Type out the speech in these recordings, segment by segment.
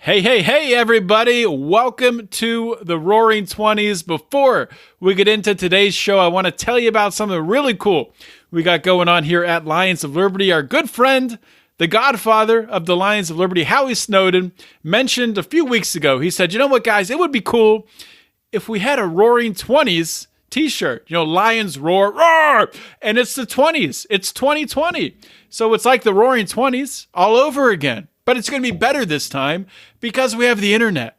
Hey, everybody. Welcome to the Roaring 20s. Before we get into today's show, I want to tell you about something really cool we got going on here at Lions of Liberty. Our good friend, the godfather of the Lions of Liberty, Howie Snowden, mentioned a few weeks ago. He said, you know what, guys, it would be cool if we had a Roaring 20s t-shirt. You know, Lions roar, roar! And it's the 20s. It's 2020. So it's like the Roaring 20s all over again. But it's going to be better this time because we have the internet.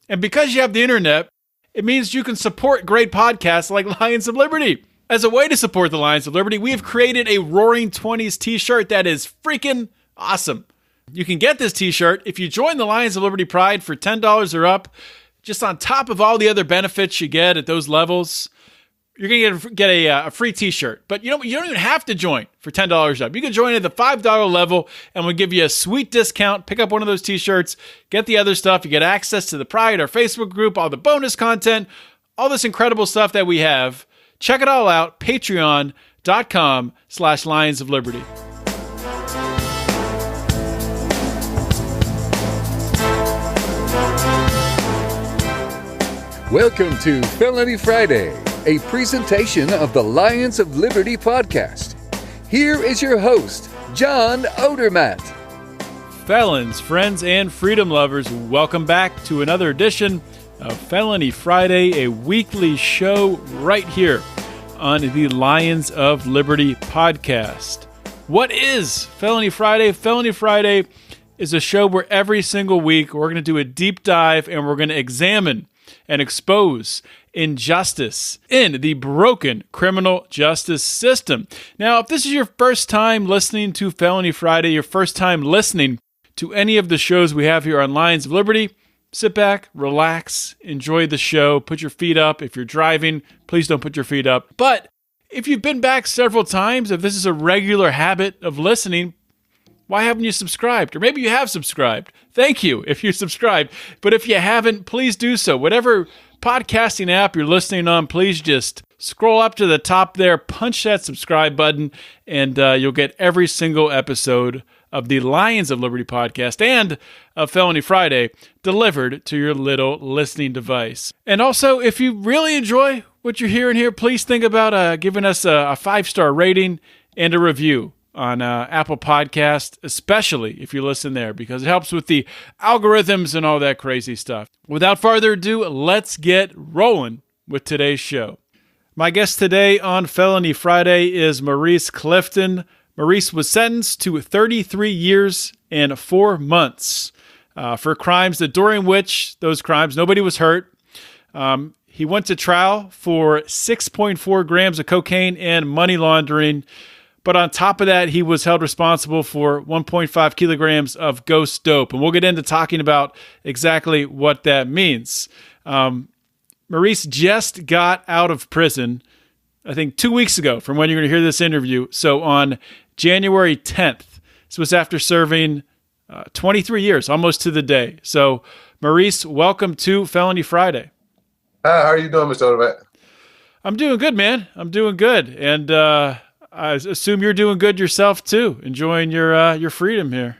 And because you have the internet, it means you can support great podcasts like Lions of Liberty. As a way to support the Lions of Liberty, we have created a Roaring 20s t-shirt that is freaking awesome. You can get this t-shirt if you join the Lions of Liberty Pride for $10 or up. Just on top of all the other benefits you get at those levels, you're going to get a free t-shirt. But you don't even have to join for $10 up. You can join at the $5 level, and we'll give you a sweet discount. Pick up one of those t-shirts, get the other stuff. You get access to the Pride, our Facebook group, all the bonus content, all this incredible stuff that we have. Check it all out, patreon.com/Lions of Liberty. Welcome to Felony Friday, a presentation of the Lions of Liberty podcast. Here is your host, John Odermatt. Felons, friends, and freedom lovers, welcome back to another edition of Felony Friday, a weekly show right here on the Lions of Liberty podcast. What is Felony Friday? Felony Friday is a show where every single week we're going to do a deep dive and we're going to examine and expose injustice in the broken criminal justice system. Now, if this is your first time listening to Felony Friday, your first time listening to any of the shows we have here on Lions of Liberty, sit back, relax, enjoy the show, put your feet up. If you're driving, please don't put your feet up. But if you've been back several times, if this is a regular habit of listening, why haven't you subscribed? Or maybe you have subscribed. Thank you if you subscribed. But if you haven't, please do so. Whatever podcasting app you're listening on, please just scroll up to the top there, punch that subscribe button, and you'll get every single episode of the Lions of Liberty podcast and of Felony Friday delivered to your little listening device. And also, if you really enjoy what you're hearing here, please think about giving us a 5-star rating and a review on Apple Podcast, especially if you listen there, because it helps with the algorithms and all that crazy stuff. Without further ado, let's get rolling with today's show. My guest today on Felony Friday is Maurice Clifton. Maurice was sentenced to 33 years and 4 months for crimes that during which those crimes, nobody was hurt. He went to trial for 6.4 grams of cocaine and money laundering. But on top of that, he was held responsible for 1.5 kilograms of ghost dope. And we'll get into talking about exactly what that means. Maurice just got out of prison, I think 2 weeks ago from when you're going to hear this interview. So on January 10th, this was after serving 23 years, almost to the day. So Maurice, welcome to Felony Friday. Hi, how are you doing, Mr. Odermatt? I'm doing good, man. I'm doing good. And I assume you're doing good yourself too, enjoying your freedom here.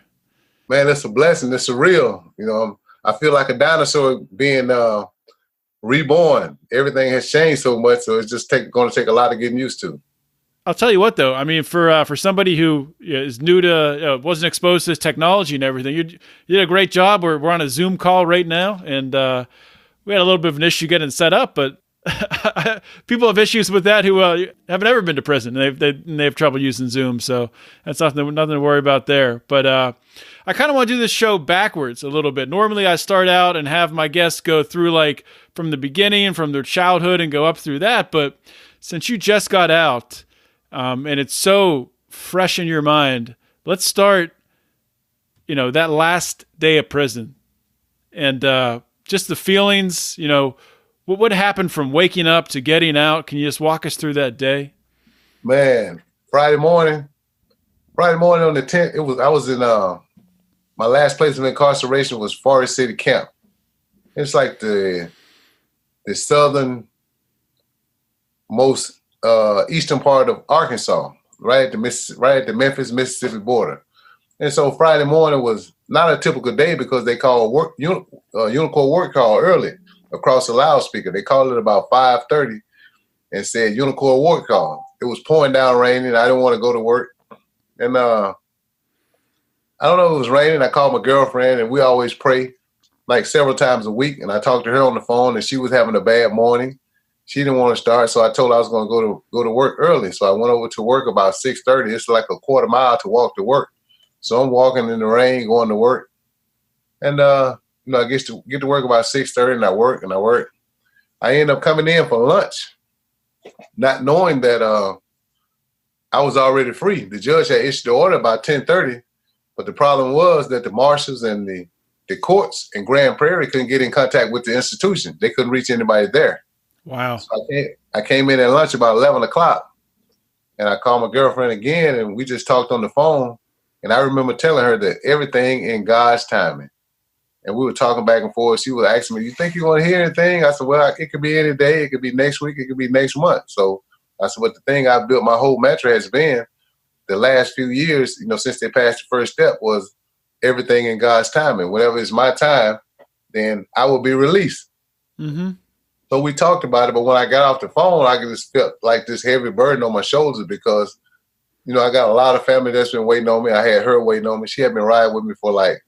Man, it's a blessing. It's surreal. You know, I feel like a dinosaur being reborn. Everything has changed so much, so it's just going to take a lot of getting used to. I'll tell you what, though. I mean, for somebody who is new to, wasn't exposed to this technology and everything, you did a great job. We're on a Zoom call right now, and we had a little bit of an issue getting set up, but people have issues with that who haven't ever been to prison. They have trouble using Zoom, so that's nothing to worry about there. But I kind of want to do this show backwards a little bit. Normally, I start out and have my guests go through like from the beginning, from their childhood, and go up through that. But since you just got out, and it's so fresh in your mind, let's start. That last day of prison, and just the feelings. What happened from waking up to getting out? Can you just walk us through that day? Man, Friday morning on the 10th, I was in my last place of incarceration was Forest City Camp. It's like the southern most eastern part of Arkansas, right at the Memphis, Mississippi border. And so Friday morning was not a typical day because they called Unicor work call early across the loudspeaker. They called it about 5:30 and said Unicor work call. It was pouring down raining. I didn't want to go to work. And I don't know if it was raining. I called my girlfriend, and we always pray like several times a week. And I talked to her on the phone, and she was having a bad morning. She didn't want to start, so I told her I was going to go to work early. So I went over to work about 6:30. It's like a quarter mile to walk to work. So I'm walking in the rain, going to work. And I get to work about 6:30, and I work. I end up coming in for lunch, not knowing that I was already free. The judge had issued the order about 10:30, but the problem was that the marshals and the courts in Grand Prairie couldn't get in contact with the institution. They couldn't reach anybody there. Wow. So I came in at lunch about 11 o'clock, and I called my girlfriend again, and we just talked on the phone. And I remember telling her that everything in God's timing. And we were talking back and forth. She was asking me, "You think you're going to hear anything?" I said, "Well, it could be any day. It could be next week. It could be next month." So I said, "But the thing I built my whole metro has been the last few years, since they passed the first step, was everything in God's timing. Whenever it's my time, then I will be released." Mm-hmm. So we talked about it. But when I got off the phone, I just felt like this heavy burden on my shoulders because, I got a lot of family that's been waiting on me. I had her waiting on me. She had been riding with me for like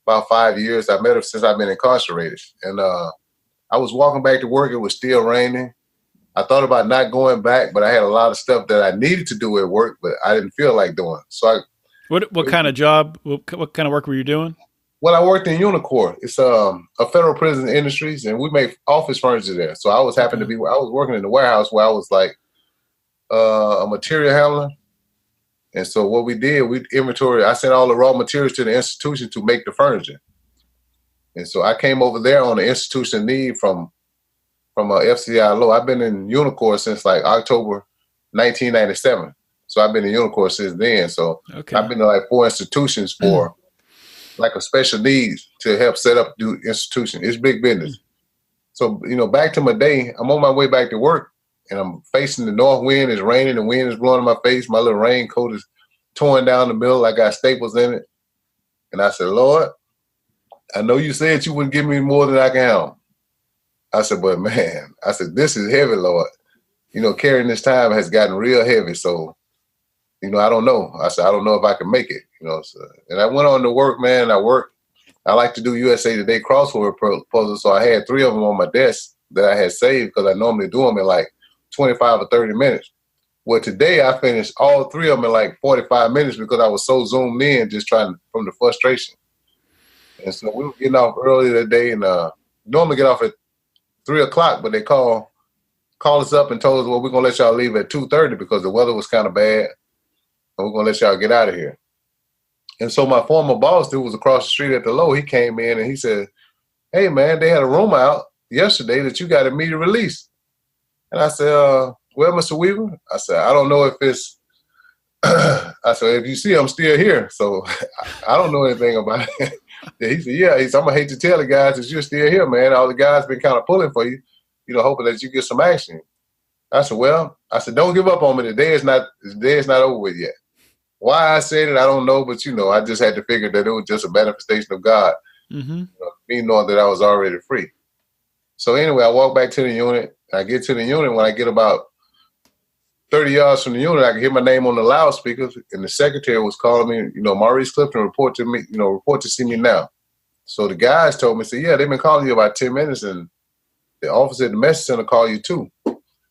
about 5 years. I met her since I've been incarcerated. And I was walking back to work. It was still raining. I thought about not going back, but I had a lot of stuff that I needed to do at work, but I didn't feel like doing. So What kind of job? What kind of work were you doing? Well, I worked in Unicor. It's a federal prison industries, and we make office furniture there. So I was I was working in the warehouse where I was like a material handler. And so what we did, I sent all the raw materials to the institution to make the furniture. And so I came over there on the institution need from a FCI low. I've been in Unicor since like October 1997. So I've been in Unicor since then. So I've been to like 4 institutions for like a special needs to help set up the institution. It's big business. So, back to my day, I'm on my way back to work and I'm facing the north wind. It's raining. The wind is blowing in my face. My little raincoat is torn down the middle. I got staples in it. And I said, "Lord, I know you said you wouldn't give me more than I can handle." I said, "But man," I said, "this is heavy, Lord. Carrying this time has gotten real heavy. So, I don't know." I said, "I don't know if I can make it." So, and I went on to work, man. I like to do USA Today crossword puzzles. So I had 3 of them on my desk that I had saved because I normally do them in like 25 or 30 minutes. Well, today I finished all 3 of them in like 45 minutes because I was so zoomed in just trying from the frustration. And so we were getting off early that day and normally get off at 3 o'clock, but they called us up and told us, "Well, we're going to let y'all leave at 2:30 because the weather was kind of bad. And we're going to let y'all get out of here." And so my former boss, who was across the street at the low, he came in and he said, "Hey, man, they had a room out yesterday that you got immediate release." And I said, "Well, Mr. Weaver," I said, "I don't know if it's," I said, "If you see, I'm still here. So I don't know anything about it." He said, "Yeah." He said, "I'm going to hate to tell the guys that you're still here, man. All the guys been kind of pulling for you, hoping that you get some action." I said, "Well," I said, "don't give up on me. The day is not over with yet." Why I said it, I don't know, but I just had to figure that it was just a manifestation of God, me knowing that I was already free. So anyway, I walk back to the unit. I get to the unit. When I get about 30 yards from the unit, I can hear my name on the loudspeakers, and the secretary was calling me, "Maurice Clifton, report to see me now." So the guys told me, "Yeah, they've been calling you about 10 minutes, and the officer at the message center called you too."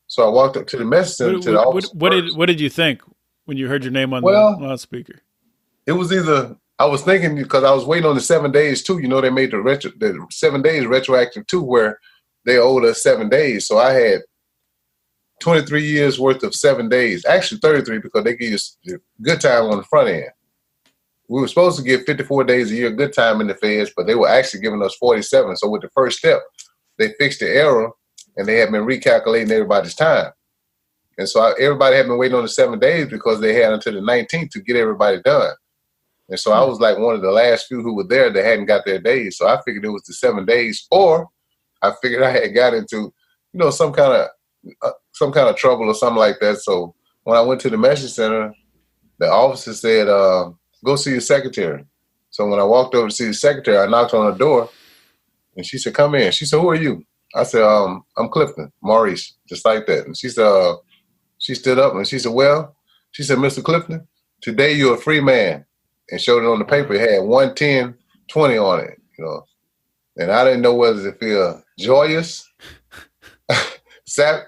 So I walked up to the message center to the office. What did you think when you heard your name on the loudspeaker? It was I was thinking because I was waiting on the 7 days too. They made the 7 days retroactive too, where they owed us 7 days. So I had 23 years worth of 7 days, actually 33 because they gave us good time on the front end. We were supposed to get 54 days a year good time in the feds, but they were actually giving us 47. So with the first step, they fixed the error and they had been recalculating everybody's time. And so everybody had been waiting on the 7 days because they had until the 19th to get everybody done. And so I was like one of the last few who were there that hadn't got their days. So I figured it was the 7 days, or I figured I had got into, some kind of trouble or something like that. So when I went to the message center, the officer said, go see your secretary. So when I walked over to see the secretary, I knocked on her door, and she said, come in. She said, who are you? I said, I'm Clifton, Maurice, just like that. And she said, she stood up and she said, well, she said, Mr. Clifton, today you're a free man. And showed it on the paper. It had 110-20 on it, you know. And I didn't know whether to feel joyous, sad,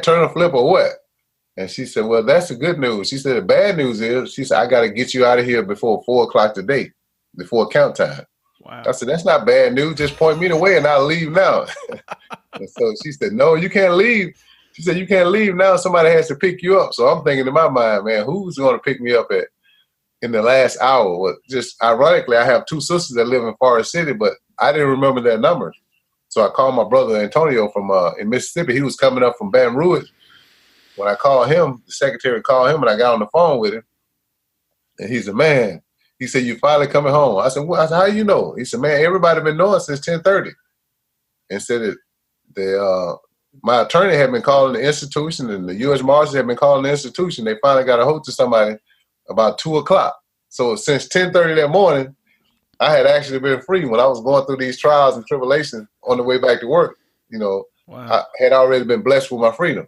turn a flip, or what. And she said, well, that's the good news. She said, the bad news is, she said, I got to get you out of here before 4 o'clock today, before count time. Wow. I said, that's not bad news. Just point me the way and I'll leave now. And so she said, no, you can't leave. She said, you can't leave now. Somebody has to pick you up. So I'm thinking in my mind, man, who's going to pick me up in the last hour? Well, just ironically, I have 2 sisters that live in Forest City, but I didn't remember their numbers. So I called my brother Antonio from in Mississippi. He was coming up from Baton Rouge. When I called him, the secretary called him, and I got on the phone with him. And he said, man, he said, you finally coming home. I said, well, how you know? He said, man, everybody been knowing since 10:30. And said that my attorney had been calling the institution, and the U.S. Marshals had been calling the institution. They finally got a hold to somebody about 2 o'clock. So since 10:30 that morning, I had actually been free. When I was going through these trials and tribulations on the way back to work, you know, wow. I had already been blessed with my freedom.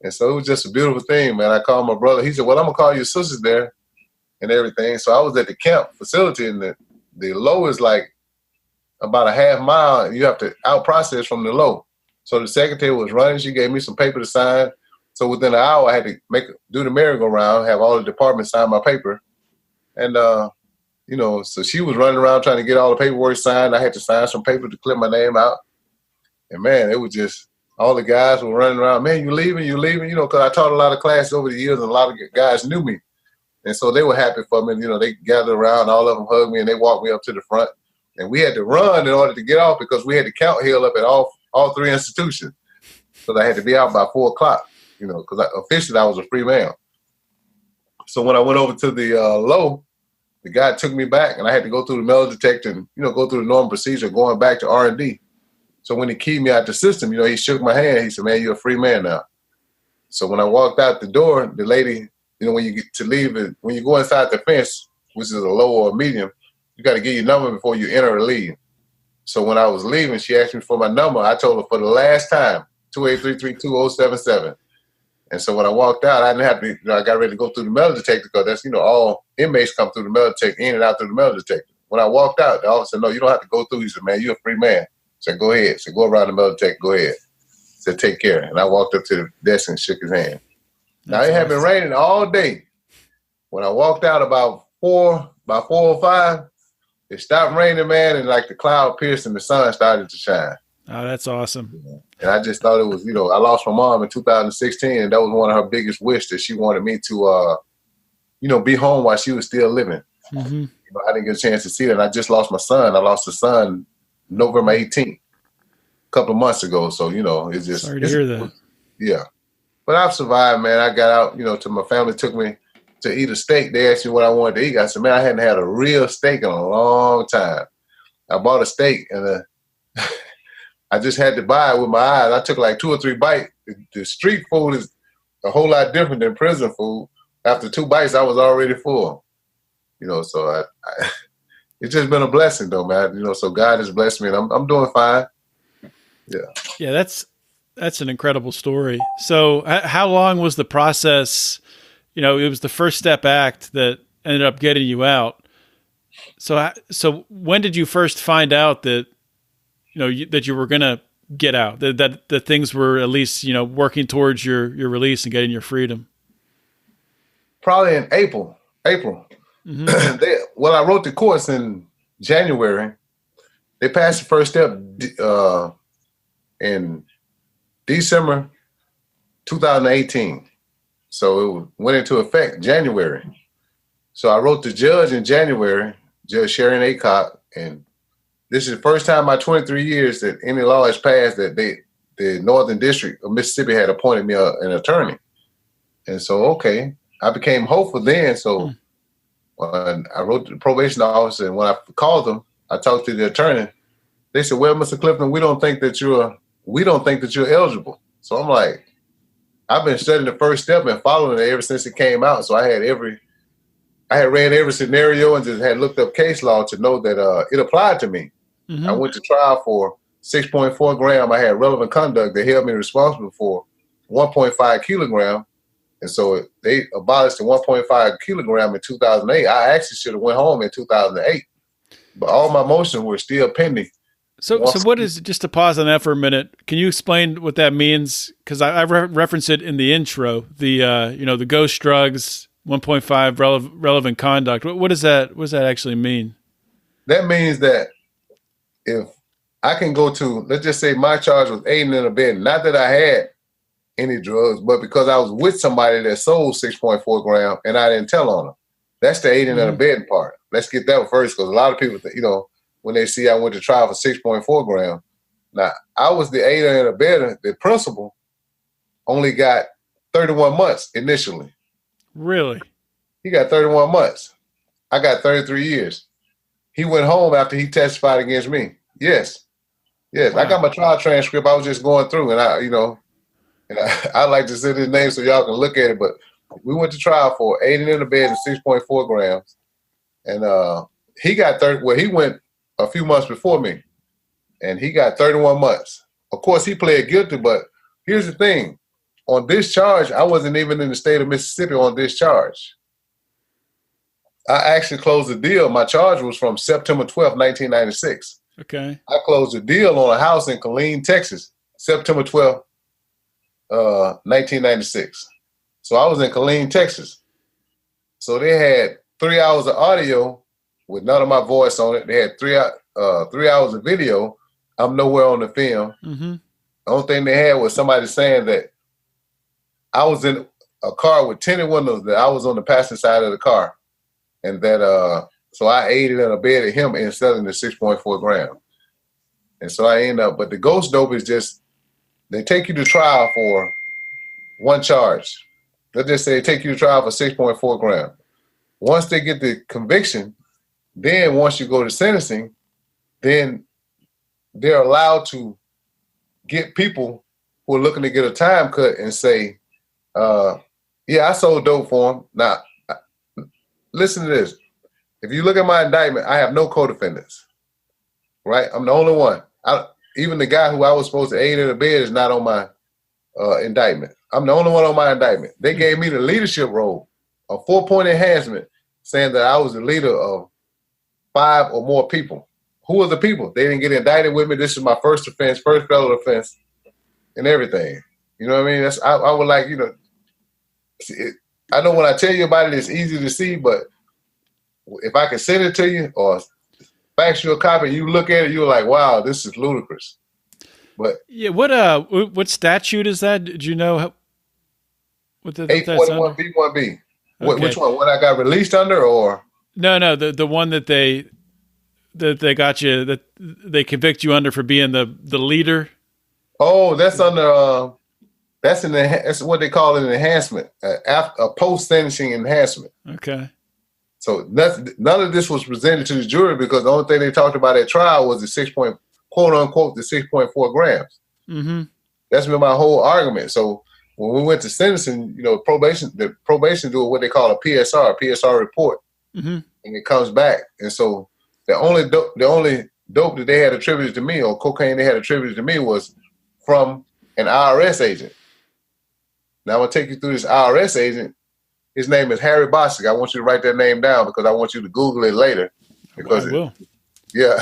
And so it was just a beautiful thing, man. I called my brother. He said, well, I'm going to call your sisters there and everything. So I was at the camp facility, and the low is like about a half mile, and you have to out-process from the low. So the secretary was running. She gave me some paper to sign. So within an hour, I had to do the merry-go-round, have all the departments sign my paper. And, you know, so she was running around trying to get all the paperwork signed. I had to sign some paper to clear my name out. And, man, it was just all the guys were running around. Man, you leaving, you know, because I taught a lot of classes over the years, and a lot of guys knew me. And so they were happy for me. You know, they gathered around, all of them hugged me, and they walked me up to the front. And we had to run in order to get off because we had to count hill up at all 3 institutions. So I had to be out by 4 o'clock, you know, because officially I was a free man. So when I went over to the low, the guy took me back, and I had to go through the metal detector and, you know, go through the normal procedure going back to R&D. So when he keyed me out the system, you know, he shook my hand. He said, man, you're a free man now. So when I walked out the door, the lady, you know, when you get to leave, when you go inside the fence, which is a low or a medium, you got to get your number before you enter or leave. So when I was leaving, she asked me for my number. I told her for the last time, 28332-077. And so when I walked out, I didn't have to, you know, I got ready to go through the metal detector because that's, you know, all inmates come through the metal detector, in and out through the metal detector. When I walked out, the officer said, no, you don't have to go through. He said, man, you're a free man. I said, go ahead. I said, go around the metal detector, go ahead. I said, take care. And I walked up to the desk and shook his hand. Now, it had been raining all day. When I walked out about 4 or 5, it stopped raining, man, and like the cloud pierced and the sun started to shine. Oh, that's awesome. And I just thought it was, you know, I lost my mom in 2016, and that was one of her biggest wishes, that she wanted me to, you know, be home while she was still living. Mm-hmm. You know, I didn't get a chance to see that. And I just lost my son. I lost a son November 18th, a couple of months ago. So, you know, it's just. Sorry to hear that. Yeah. But I've survived, man. I got out, you know, my family took me to eat a steak. They asked me what I wanted to eat. I said, man, I hadn't had a real steak in a long time. I bought a steak, and I just had to buy it with my eyes. I took like 2 or 3 bites. The street food is a whole lot different than prison food. After 2 bites, I was already full. You know, so it's just been a blessing, though, man. You know, so God has blessed me, and I'm doing fine. Yeah. Yeah, that's an incredible story. So how long was the process? You know, it was the First Step Act that ended up getting you out. So when did you first find out that, you know, that you were going to get out, that things were at least, you know, working towards your release and getting your freedom? Probably in April. Mm-hmm. I wrote the course in January. They passed the first step in December 2018. So it went into effect January. So I wrote the judge in January, Judge Sharon Acock, and this is the first time in my 23 years that any law has passed that the Northern District of Mississippi had appointed me an attorney. And so, okay, I became hopeful then. So when I wrote to the probation officer, and when I called them, I talked to the attorney. They said, well, Mr. Clifton, we don't think that you're eligible. So I'm like, I've been studying the First Step and following it ever since it came out. So I had every I had read every scenario and just had looked up case law to know that it applied to me. Mm-hmm. I went to trial for 6.4 gram. I had relevant conduct that held me responsible for 1.5 kilogram. And so they abolished the 1.5 kilogram in 2008. I actually should have went home in 2008. But all my motions were still pending. So what is, just to pause on that for a minute, can you explain what that means? Because I referenced it in the intro, the ghost drugs, 1.5 relevant conduct. What does that actually mean? That means that if I can go to, let's just say my charge was aiding and abetting, not that I had any drugs, but because I was with somebody that sold 6.4 gram and I didn't tell on them. That's the aiding and abetting part. Let's get that first, because a lot of people, when they see I went to trial for 6.4 gram, now I was the aider and abetter. The principal only got 31 months initially. Really? He got 31 months. I got 33 years. He went home after he testified against me. Yes. Wow. I got my trial transcript. I was just going through, and I like to send his name so y'all can look at it. But we went to trial for aiding and abetting 6.4 grams, and he got 30. Well, he went a few months before me, and he got 31 months. Of course, he pled guilty, but here's the thing. On this charge, I wasn't even in the state of Mississippi on this charge. I actually closed the deal. My charge was from September 12th, 1996. Okay. I closed the deal on a house in Killeen, Texas, September 12th, 1996. So I was in Killeen, Texas. So they had 3 hours of audio with none of my voice on it. They had 3 hours of video. I'm nowhere on the film. Mm-hmm. The only thing they had was somebody saying that I was in a car with tinted windows, that I was on the passenger side of the car. And that, so I aided and abetted him in selling the 6.4 gram. And so I end up, but the ghost dope is just, they take you to trial for one charge. Let's just say they take you to trial for 6.4 gram. Once they get the conviction, then once you go to sentencing, then they're allowed to get people who are looking to get a time cut and say, yeah, I sold dope for him. Now, listen to this. If you look at my indictment, I have no co-defendants, right? I'm the only one. Even the guy who I was supposed to aid and abet is not on my indictment. I'm the only one on my indictment. They gave me the leadership role, a 4-point enhancement, saying that I was the leader of 5 or more people. Who are the people? They didn't get indicted with me. This is my first offense, first federal offense, and everything. You know what I mean? I would like, I know when I tell you about it, it's easy to see, but if I can send it to you or fax you a copy, you look at it, you're like, wow, this is ludicrous. But yeah, what statute is that? Did you know? What 841B1B. Okay. Which one? What I got released under, or? No, the one that they got you, that they convict you under for being the leader. Oh, that's under. That's what they call an enhancement, a post-sentencing enhancement. Okay. So none of this was presented to the jury because the only thing they talked about at trial was the quote unquote, the 6.4 grams. Mm-hmm. That's been my whole argument. So when we went to sentencing, the probation do what they call a PSR report, mm-hmm. and it comes back. And so the only dope that they had attributed to me, or cocaine they had attributed to me, was from an IRS agent. Now I'm gonna take you through this IRS agent. His name is Harry Bostic. I want you to write that name down because I want you to Google it later. Because I will. Yeah.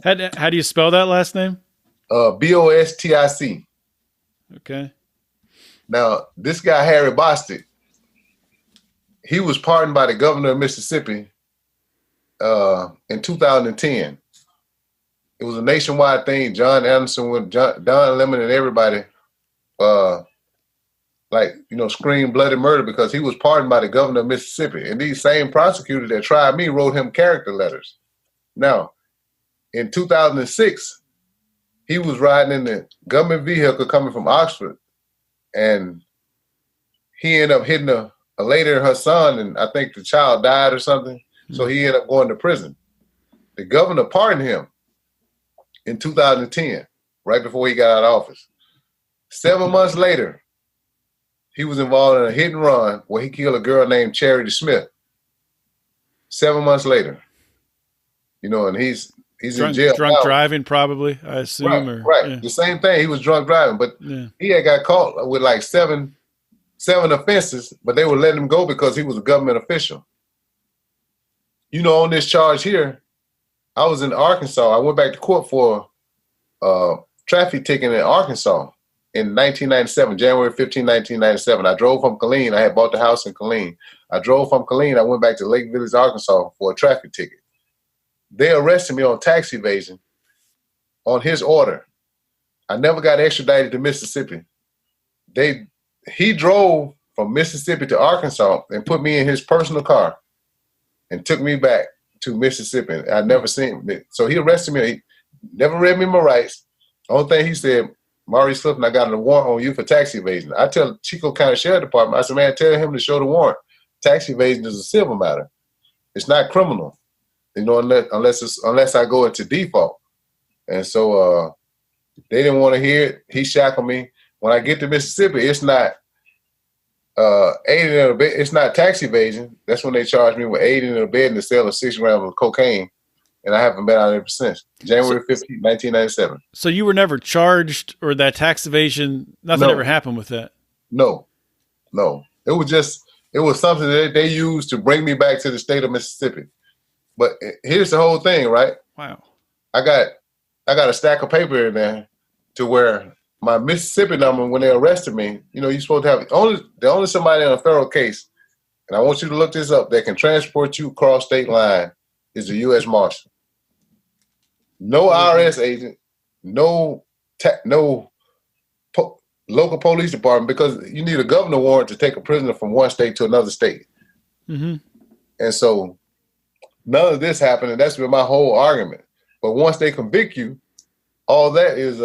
How do you spell that last name? Bostic. Okay. Now, this guy, Harry Bostic, he was pardoned by the governor of Mississippi in 2010. It was a nationwide thing. John Anderson, with Don Lemon and everybody, screamed bloody murder because he was pardoned by the governor of Mississippi. And these same prosecutors that tried me wrote him character letters. Now, in 2006, he was riding in the government vehicle coming from Oxford, and he ended up hitting a lady and her son, and I think the child died or something. Mm-hmm. So he ended up going to prison. The governor pardoned him in 2010, right before he got out of office. 7 months later, he was involved in a hit and run where he killed a girl named Charity Smith. 7 months later, and he's in jail. Drunk driving, probably, I assume. Right. Yeah. The same thing. He was drunk driving, but he had got caught with like seven offenses, but they would let him go because he was a government official. On this charge here, I was in Arkansas. I went back to court for traffic ticket in Arkansas in 1997, January 15, 1997. I drove from Killeen. I had bought the house in Killeen. I drove from Killeen. I went back to Lake Village, Arkansas for a traffic ticket. They arrested me on tax evasion on his order. I never got extradited to Mississippi. He drove from Mississippi to Arkansas and put me in his personal car and took me back to Mississippi. I'd never seen him. So he arrested me. He never read me my rights. The only thing he said, Maurice Clifton, I got a warrant on you for tax evasion. I tell Chico County Sheriff Department, I said, man, tell him to show the warrant. Tax evasion is a civil matter. It's not criminal, unless I go into default. And so they didn't want to hear it. He shackled me. When I get to Mississippi, it's not aiding and abetting. It's not tax evasion. That's when they charged me with aiding and abetting the sale of 6 grams of cocaine. And I haven't been out ever since. January 15, 1997. So you were never charged, or that tax evasion, nothing ever happened with that? No. It was something that they used to bring me back to the state of Mississippi. But here's the whole thing, right? Wow. I got a stack of paper in there to where my Mississippi number, when they arrested me, you're supposed to have the only somebody on a federal case, and I want you to look this up, that can transport you across state line is the U.S. Marshal. No IRS agent, no local police department, because you need a governor warrant to take a prisoner from one state to another state. Mm-hmm. And so none of this happened, and that's been my whole argument. But once they convict you, all that is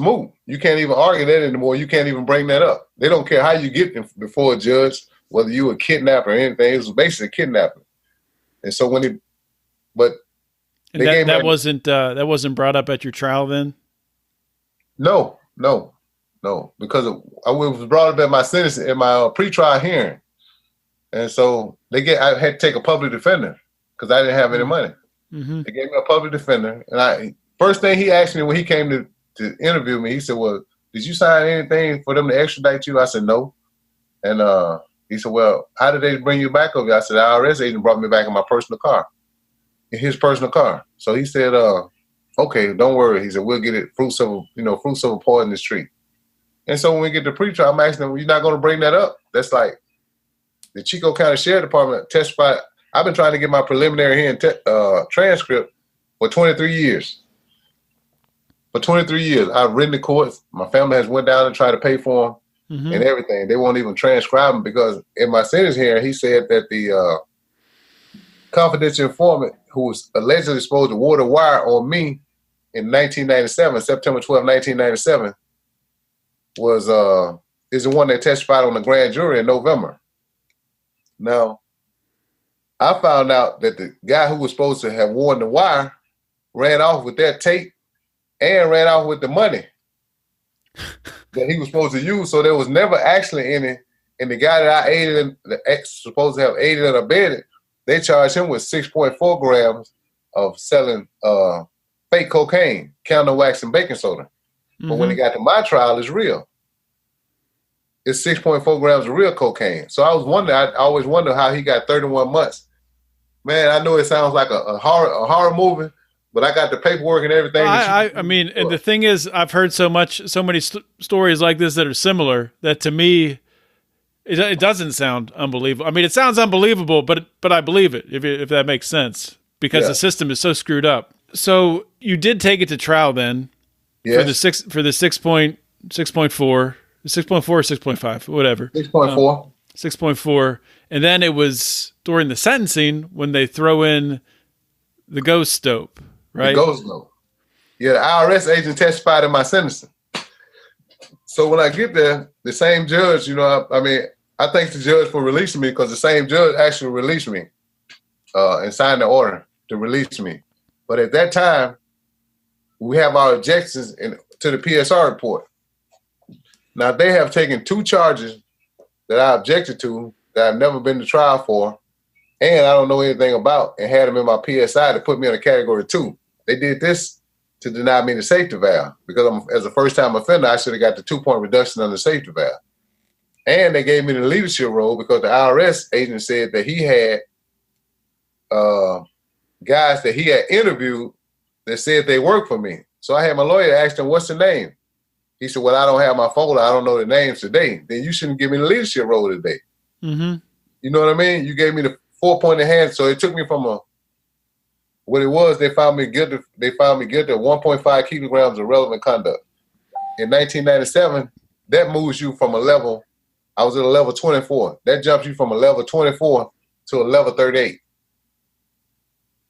moot. You can't even argue that anymore. You can't even bring that up. They don't care how you get before a judge, whether you were kidnapped or anything. It was basically kidnapping. And so that wasn't brought up at your trial then? No, because I was brought up at my sentencing, at my pretrial hearing, and so I had to take a public defender because I didn't have any money. Mm-hmm. They gave me a public defender, and first thing he asked me when he came to interview me, he said, "Well, did you sign anything for them to extradite you?" I said, "No," and he said, "Well, how did they bring you back over?" I said, "The IRS agent brought me back in my personal car." In his personal car. So he said, okay, don't worry. He said, we'll get it fruits of a poisonous tree. And so when we get to pretrial, I'm asking him, you're not going to bring that up? That's like the Chico County Sheriff Department testified. I've been trying to get my preliminary hearing transcript for 23 years. For 23 years, I've written the courts. My family has went down and tried to pay for them and everything. They won't even transcribe them because in my sentence hearing, he said that the confidential informant who was allegedly supposed to ward a wire on me in 1997, September 12, 1997, is the one that testified on the grand jury in November. Now, I found out that the guy who was supposed to have worn the wire ran off with that tape and ran off with the money that he was supposed to use. So there was never actually any. And the guy that I aided, supposed to have aided and abetted, they charged him with 6.4 grams of selling fake cocaine, candle wax, and baking soda. Mm-hmm. But when it got to my trial, it's real. It's 6.4 grams of real cocaine. So I always wonder how he got 31 months. Man, I know it sounds like a horror movie, but I got the paperwork and everything. I mean, and the thing is, I've heard so many stories like this that are similar that to me, it doesn't sound unbelievable. I mean, it sounds unbelievable, but I believe it, if that makes sense, because the system is so screwed up. So you did take it to trial then for the 6.4, 6.4 or 6.5, whatever. 6.4. 6.4. And then it was during the sentencing when they throw in the ghost dope, right? The ghost dope. Yeah, the IRS agent testified in my sentencing. So when I get there, the same judge, I thank the judge for releasing me because the same judge actually released me and signed the order to release me. But at that time, we have our objections to the PSR report. Now, they have taken 2 charges that I objected to that I've never been to trial for, and I don't know anything about, and had them in my PSI to put me in a category 2. They did this to deny me the safety valve because as a first-time offender, I should have got the 2-point reduction on the safety valve. And they gave me the leadership role because the IRS agent said that he had guys that he had interviewed that said they worked for me. So I had my lawyer ask him, what's the name? He said, well, I don't have my folder. I don't know the names today. Then you shouldn't give me the leadership role today. Mm-hmm. You know what I mean? You gave me the 4-point enhancement. So it took me from what it was, they found me guilty. They found me guilty of 1.5 kilograms of relevant conduct. In 1997, that moves you from a level, I was at a level 24. That jumps you from a level 24 to a level 38.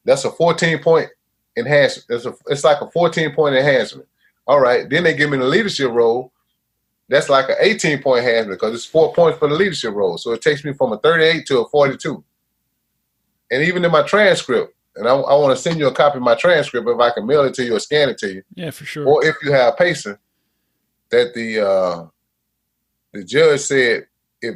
That's a 14-point enhancement. It's like a 14-point enhancement. All right. Then they give me the leadership role. That's like an 18-point enhancement because it's 4 points for the leadership role. So it takes me from a 38 to a 42. And even in my transcript, and I want to send you a copy of my transcript if I can mail it to you or scan it to you. Yeah, for sure. Or if you have Pacer, that the judge said if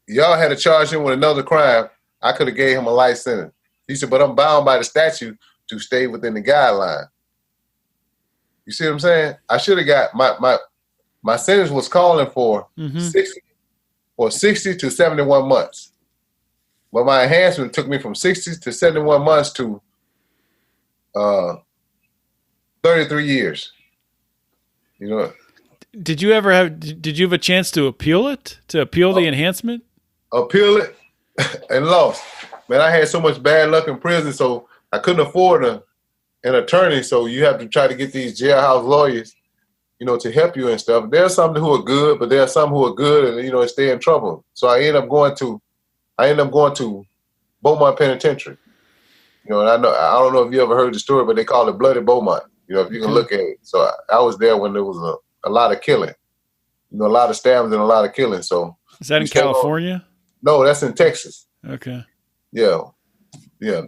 y'all had to charge him with another crime, I could have gave him a life sentence. He said, but I'm bound by the statute to stay within the guideline. You see what I'm saying? I should have got my sentence was calling for 60 to 71 months. But my enhancement took me from 60 to 71 months to 33 years. You know. Did you have a chance to appeal it? To appeal the enhancement? Appeal it and lost. Man, I had so much bad luck in prison, so I couldn't afford an attorney. So you have to try to get these jailhouse lawyers, to help you and stuff. There are some who are good, but there are some who are good and stay in trouble. So I end up going to Beaumont Penitentiary. And I don't know if you ever heard the story, but they call it Bloody Beaumont. If you can look at it. So I was there when there was a lot of killing. A lot of stabbings and a lot of killing. So is that in California? No, that's in Texas. Okay. Yeah.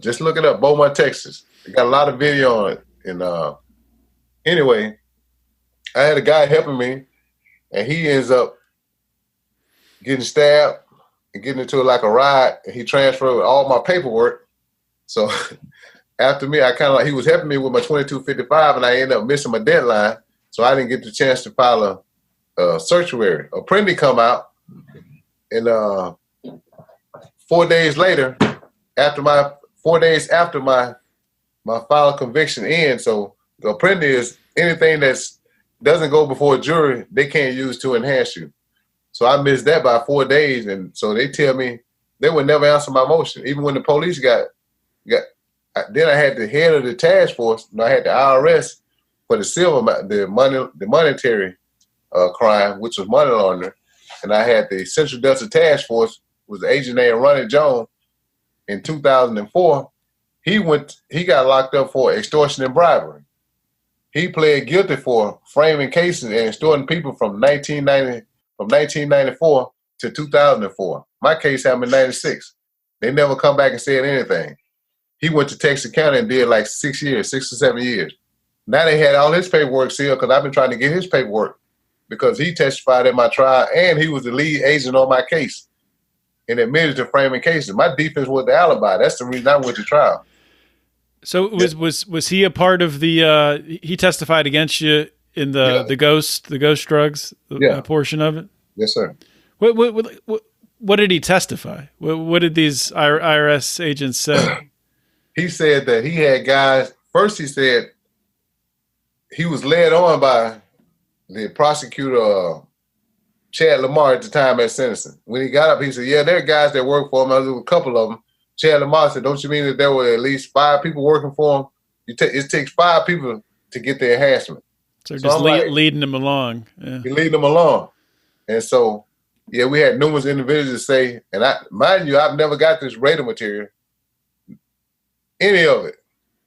Just look it up, Beaumont, Texas. They got a lot of video on it. And anyway, I had a guy helping me, and he ends up getting stabbed and getting into like a ride, and he transferred all my paperwork. So after me, he was helping me with my 2255, and I ended up missing my deadline, so I didn't get the chance to file a certiorari. Apprendi come out, and 4 days later, after my final conviction ends, so the Apprendi is anything that doesn't go before a jury, they can't use to enhance you. So I missed that by 4 days, and so they tell me they would never answer my motion. Even when the police then I had the head of the task force. I had the IRS for the monetary crime, which was money laundering, and I had the Central Delta Task Force, was the agent named Ronnie Jones. In 2004, he got locked up for extortion and bribery. He pled guilty for framing cases and extorting people from 1994 to 2004. My case happened in 96. They never come back and said anything. He went to Texas County and did like 6 or 7 years. Now they had all his paperwork sealed because I've been trying to get his paperwork because he testified in my trial and he was the lead agent on my case and admitted to framing cases. My defense was the alibi. That's the reason I went to trial. So was he a part of the? He testified against you in the ghost drugs portion of it. Yes, sir. What did he testify? What did these IRS agents say? He said that he had guys. First, he said he was led on by the prosecutor, Chad Lamar, at the time at sentencing. When he got up, he said, "Yeah, there are guys that work for him. There was a couple of them." Chad Lamar said, "Don't you mean that there were at least 5 people working for him? It takes 5 people to get the enhancement." So just leading them along. Yeah. He leading them along. And so, yeah, we had numerous individuals say, and mind you, I've never got this radar material. Any of it.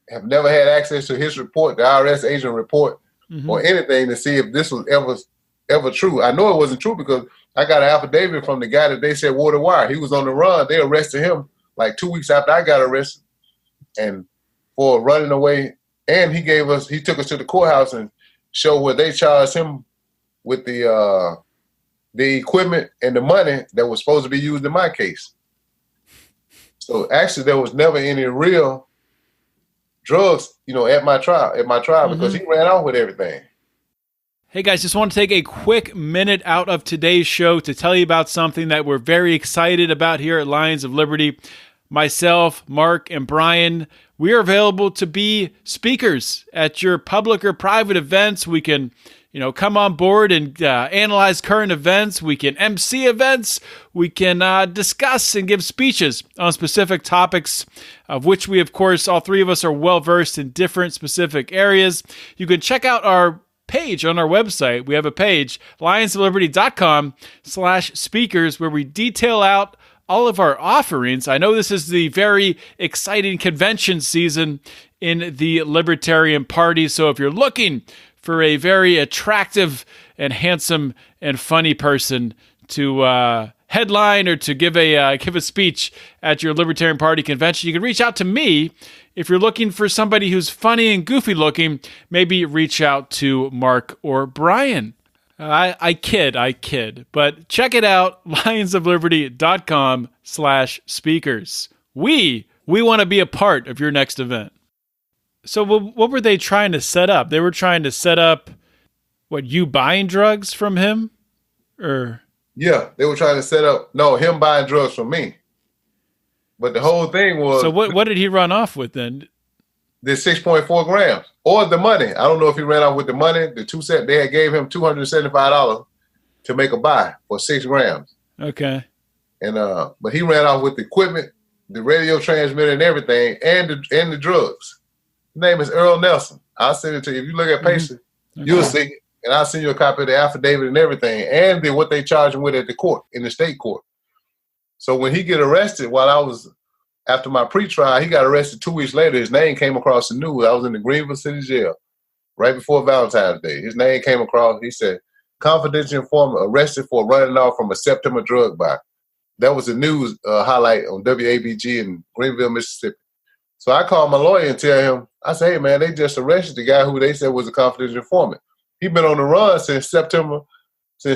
Have never had access to his report, the IRS agent report, or anything to see if this was ever true. I know it wasn't true because I got an affidavit from the guy that they said wore the wire. He was on the run. They arrested him like 2 weeks after I got arrested and for running away. And he took us to the courthouse and showed where they charged him with the the equipment and the money that was supposed to be used in my case. So actually, there was never any real drugs, at my trial, because he ran off with everything. Hey guys, just want to take a quick minute out of today's show to tell you about something that we're very excited about here at Lions of Liberty. Myself, Mark, and Brian, we are available to be speakers at your public or private events. We can, come on board and analyze current events. We can MC events. We can discuss and give speeches on specific topics, of which we, of course, all three of us are well-versed in different specific areas. You can check out our page on our website. We have a page, lionsofliberty.com/speakers, where we detail out all of our offerings. I know this is the very exciting convention season in the Libertarian Party, so if you're looking for a very attractive and handsome and funny person to headline or to give a speech at your Libertarian Party convention, you can reach out to me. If you're looking for somebody who's funny and goofy looking, maybe reach out to Mark or Brian. I kid, but check it out, lionsofliberty.com/speakers. We want to be a part of your next event. So what were they trying to set up? They were trying to set up, you buying drugs from him? Or yeah, they were trying to set up, him buying drugs from me. But the whole thing was... So what did he run off with then? The 6.4 grams or the money. I don't know if he ran off with the money. They had gave him $275 to make a buy for 6 grams. Okay. And but he ran off with the equipment, the radio transmitter and everything, and the drugs. His name is Earl Nelson. I'll send it to you. If you look at Pacer, you'll see it. And I'll send you a copy of the affidavit and everything, and then what they charged him with at the court, in the state court. So when he get arrested, after my pre-trial, he got arrested 2 weeks later. His name came across the news. I was in the Greenville City Jail right before Valentine's Day. His name came across. He said, confidential informant arrested for running off from a September drug buy. That was the news highlight on WABG in Greenville, Mississippi. So I called my lawyer and tell him, I said, hey, man, they just arrested the guy who they said was a confidential informant. He's been on the run since September. So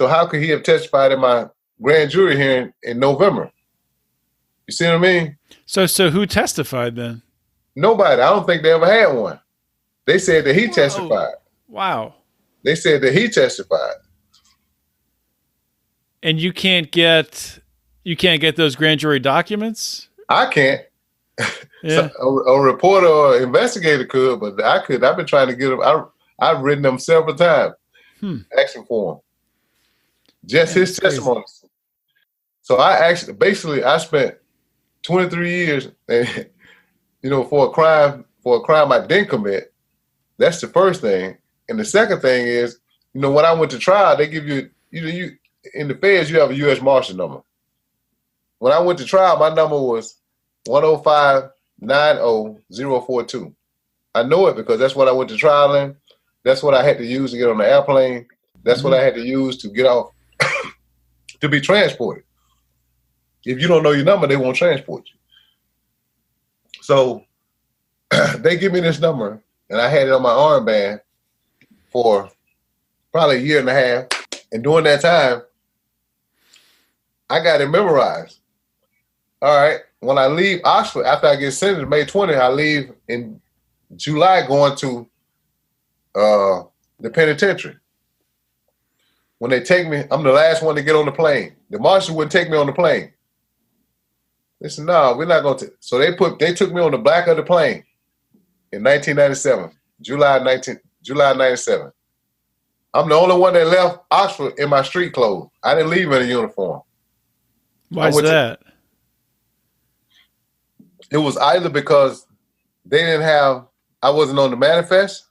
how could he have testified in my grand jury hearing in November? You see what I mean? So who testified then? Nobody. I don't think they ever had one. They said that he testified. Wow. They said that he testified. And you can't get those grand jury documents? I can't. Yeah. A reporter or investigator could, but I could. I've been trying to get them. I've written them several times, asking for them. Just his testimony. So I spent 23 years, and for a crime I didn't commit. That's the first thing. And the second thing is, when I went to trial, they give you, you in the feds, you have a U.S. Marshal number. When I went to trial, my number was 105-90-042. I know it because that's what I went to trial in. That's what I had to use to get on the airplane. That's what I had to use to get off, to be transported. If you don't know your number, they won't transport you. So they give me this number, and I had it on my armband for probably a year and a half. And during that time, I got it memorized. All right. When I leave Oxford, after I get sentenced May 20th, I leave in July going to the penitentiary. When they take me, I'm the last one to get on the plane. The marshal wouldn't take me on the plane. They said, no, we're not going to. So they took me on the back of the plane in 1997, July 97. I'm the only one that left Oxford in my street clothes. I didn't leave in a uniform. Why is that? It was either because I wasn't on the manifest,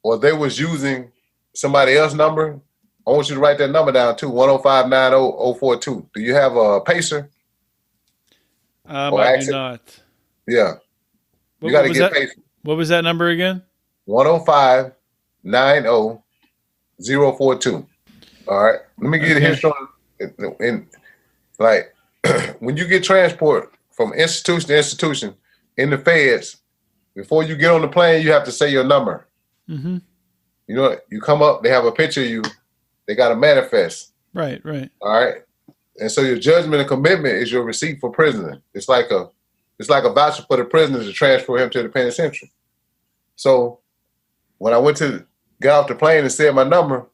or they was using somebody else's number. I want you to write that number down too, 105-90-042. Do you have a Pacer? I do not. Yeah. You got to get Pacer. What was that number again? 105-90-042. All right. Let me give you the history. When you get transport from institution to institution in the feds, before you get on the plane, you have to say your number. Mm-hmm. You come up, they have a picture of you, They got to manifest. Right, right. All right. And so your judgment and commitment is your receipt for prisoner. It's like a voucher for the prisoner to transfer him to the penitentiary. So when I went to get off the plane and said my number,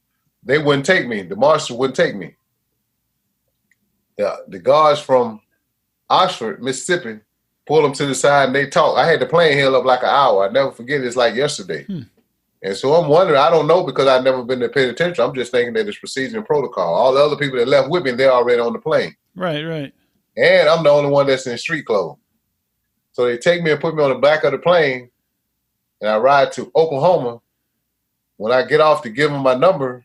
they wouldn't take me. The marshal wouldn't take me. The guards from Oxford, Mississippi, pulled them to the side and they talked. I had the plane held up like an hour. I never forget it. It's like yesterday. And so I'm wondering, I don't know because I've never been to the penitentiary. I'm just thinking that it's procedure and protocol. All the other people that left with me, they're already on the plane. Right, right. And I'm the only one that's in street clothes. So they take me and put me on the back of the plane and I ride to Oklahoma. When I get off to give them my number,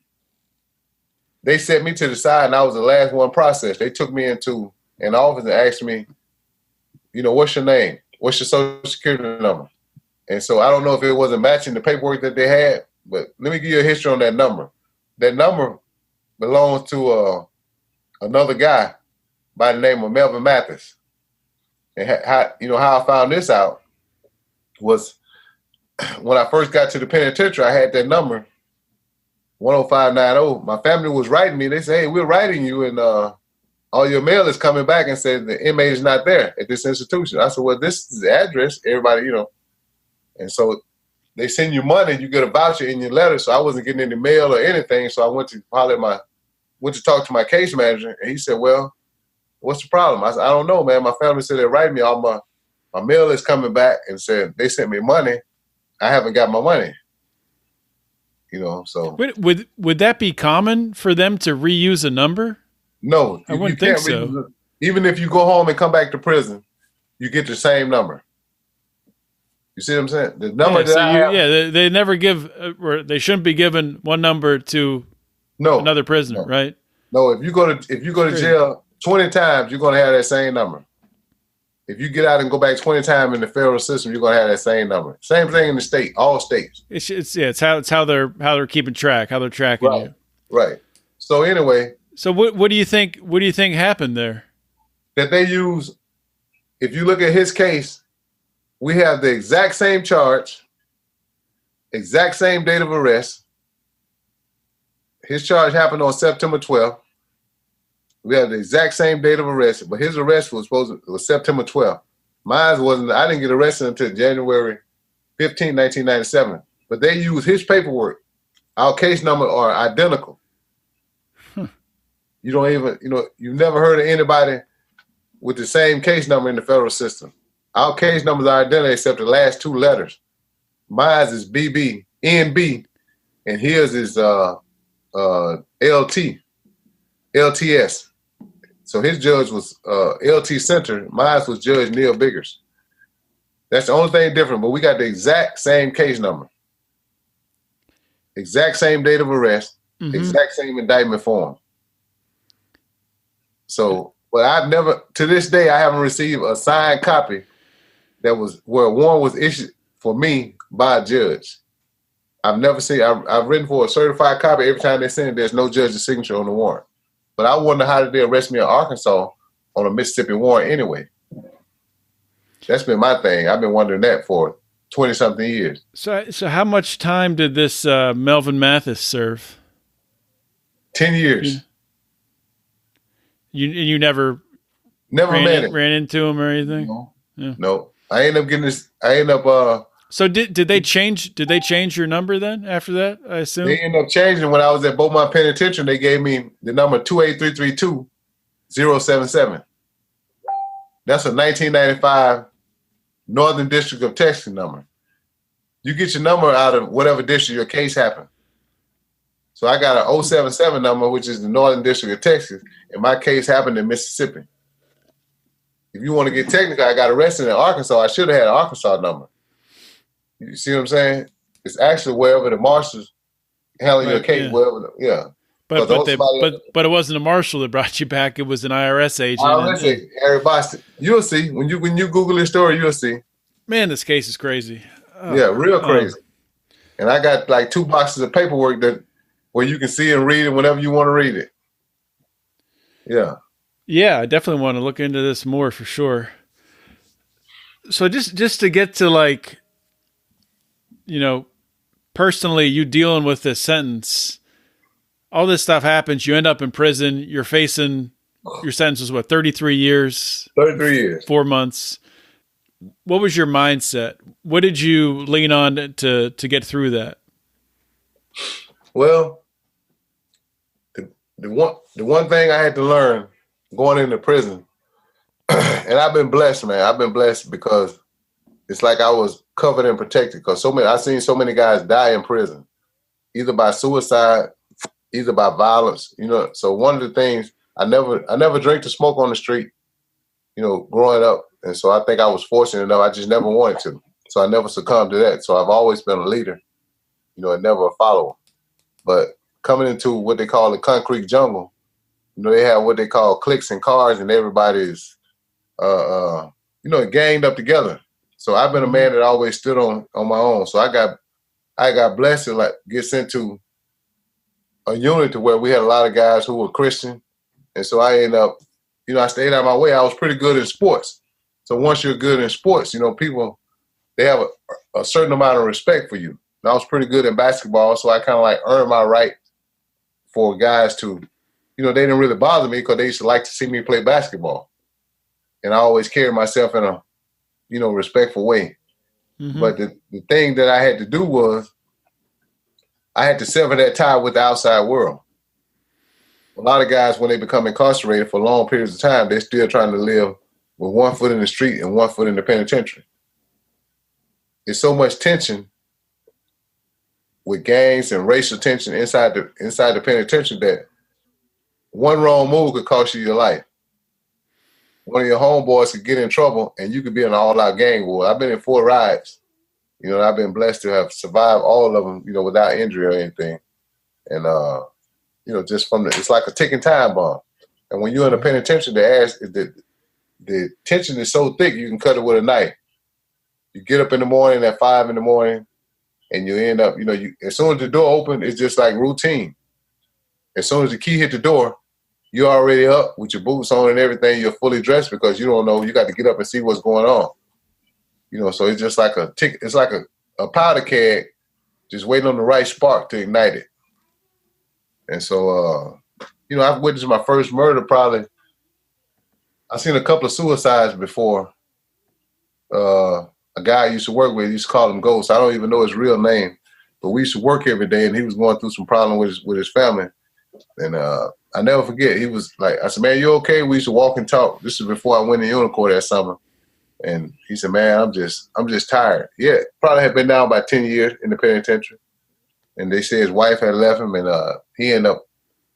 they set me to the side and I was the last one processed. They took me into an office and asked me, what's your name? What's your social security number? And so I don't know if it wasn't matching the paperwork that they had, but let me give you a history on that number. That number belongs to another guy by the name of Melvin Mathis. And how I found this out was when I first got to the penitentiary, I had that number, 10590. My family was writing me. They say, hey, we're writing you, and all your mail is coming back and said the inmate is not there at this institution. I said, well, this is the address. Everybody, And so they send you money, you get a voucher in your letter. So I wasn't getting any mail or anything. So I went to talk to my case manager, and he said, well, what's the problem? I said, I don't know, man. My family said they're writing me. All my mail is coming back and said they sent me money. I haven't got my money. So. Would that be common for them to reuse a number? No. I wouldn't think so. Even if you go home and come back to prison, you get the same number. You see what I'm saying? The number they never give, or they shouldn't be given one number to another prisoner, right? No, if you go to jail 20 times, you're going to have that same number. If you get out and go back 20 times in the federal system, you're going to have that same number. Same thing in the state, all states. It's how they're keeping track, how they're tracking you. Right. So anyway. So what do you think? What do you think happened there? That they use. If you look at his case, we have the exact same charge, exact same date of arrest. His charge happened on September 12th. We have the exact same date of arrest, but his arrest was September 12th. Mine wasn't. I didn't get arrested until January 15, 1997. But they use his paperwork. Our case numbers are identical. You don't even, you've never heard of anybody with the same case number in the federal system. Our case numbers are identical except the last two letters. Mine is BB, NB, and his is LTS. So his judge was LT Center. Mine was Judge Neil Biggers. That's the only thing different, but we got the exact same case number. Exact same date of arrest. Exact same indictment form. So, but I've never, to this day, I haven't received a signed copy that was where a warrant was issued for me by a judge. I've never seen, I've written for a certified copy. Every time they send it, there's no judge's signature on the warrant. But I wonder how did they arrest me in Arkansas on a Mississippi warrant anyway? That's been my thing. I've been wondering that for 20-something years. So how much time did this Melvin Mathis serve? 10 years. You never ran into him or anything? No. Yeah. No. I ended up getting this. I ended up. So did they change? Did they change your number then? After that, I assume they ended up changing when I was at Beaumont Penitentiary. They gave me the number 28332-077. That's a 1995 Northern District of Texas number. You get your number out of whatever district your case happened. So I got a 077 number, which is the Northern District of Texas, and my case happened in Mississippi. If you want to get technical, I got arrested in Arkansas. I should have had an Arkansas number. You see what I'm saying? It's actually wherever the marshals handling your case, wherever. But it wasn't a marshal that brought you back. It was an IRS agent. Harry Boston. You'll see when you Google this story. You'll see. Man, this case is crazy. Real crazy. And I got like 2 boxes of paperwork where you can see and read it whenever you want to read it. Yeah. Yeah, I definitely want to look into this more for sure. So just to get to like, personally, you dealing with this sentence, all this stuff happens. You end up in prison. You're facing your sentence was what, 33 years? 33 years. 4 months. What was your mindset? What did you lean on to get through that? Well, the one thing I had to learn going into prison, and I've been blessed, man. I've been blessed because it's like I was covered and protected. Because I've seen so many guys die in prison, either by suicide, either by violence. So one of the things I never drank to smoke on the street, growing up. And so I think I was fortunate enough. I just never wanted to. So I never succumbed to that. So I've always been a leader, and never a follower. But coming into what they call the concrete jungle, they have what they call cliques and cars, and everybody's, ganged up together. So I've been a man that always stood on my own. So I got blessed to get sent to a unit to where we had a lot of guys who were Christian. And so I ended up, I stayed out of my way. I was pretty good in sports. So once you're good in sports, people, they have a certain amount of respect for you. And I was pretty good in basketball, so I kind of earned my right for guys to, they didn't really bother me because they used to like to see me play basketball. And I always carried myself in a, respectful way. Mm-hmm. But the thing that I had to do was I had to sever that tie with the outside world. A lot of guys, when they become incarcerated for long periods of time, they're still trying to live with 1 foot in the street and 1 foot in the penitentiary. There's so much tension with gangs and racial tension inside the penitentiary that one wrong move could cost you your life. One of your homeboys could get in trouble and you could be in an all-out gang war. I've been in 4 riots, and I've been blessed to have survived all of them, without injury or anything. And, just it's like a ticking time bomb. And when you're in a penitentiary, the tension is so thick, you can cut it with a knife. You get up in the morning at 5 in the morning, and you end up, as soon as the door opens, it's just like routine. As soon as the key hit the door, you're already up with your boots on and everything. You're fully dressed because you don't know. You got to get up and see what's going on. So it's just like it's like a powder keg, just waiting on the right spark to ignite it. And so, I've witnessed my first murder probably. I've seen a couple of suicides before. A guy I used to work with, used to call him Ghost. I don't even know his real name, but we used to work every day, and he was going through some problem with his family. And I never forget, he was like, I said, "Man, you okay?" We used to walk and talk. This is before I went to Unicorn that summer. And he said, "Man, I'm just tired." Yeah, probably had been down about 10 years in the penitentiary. And they said his wife had left him, and he ended up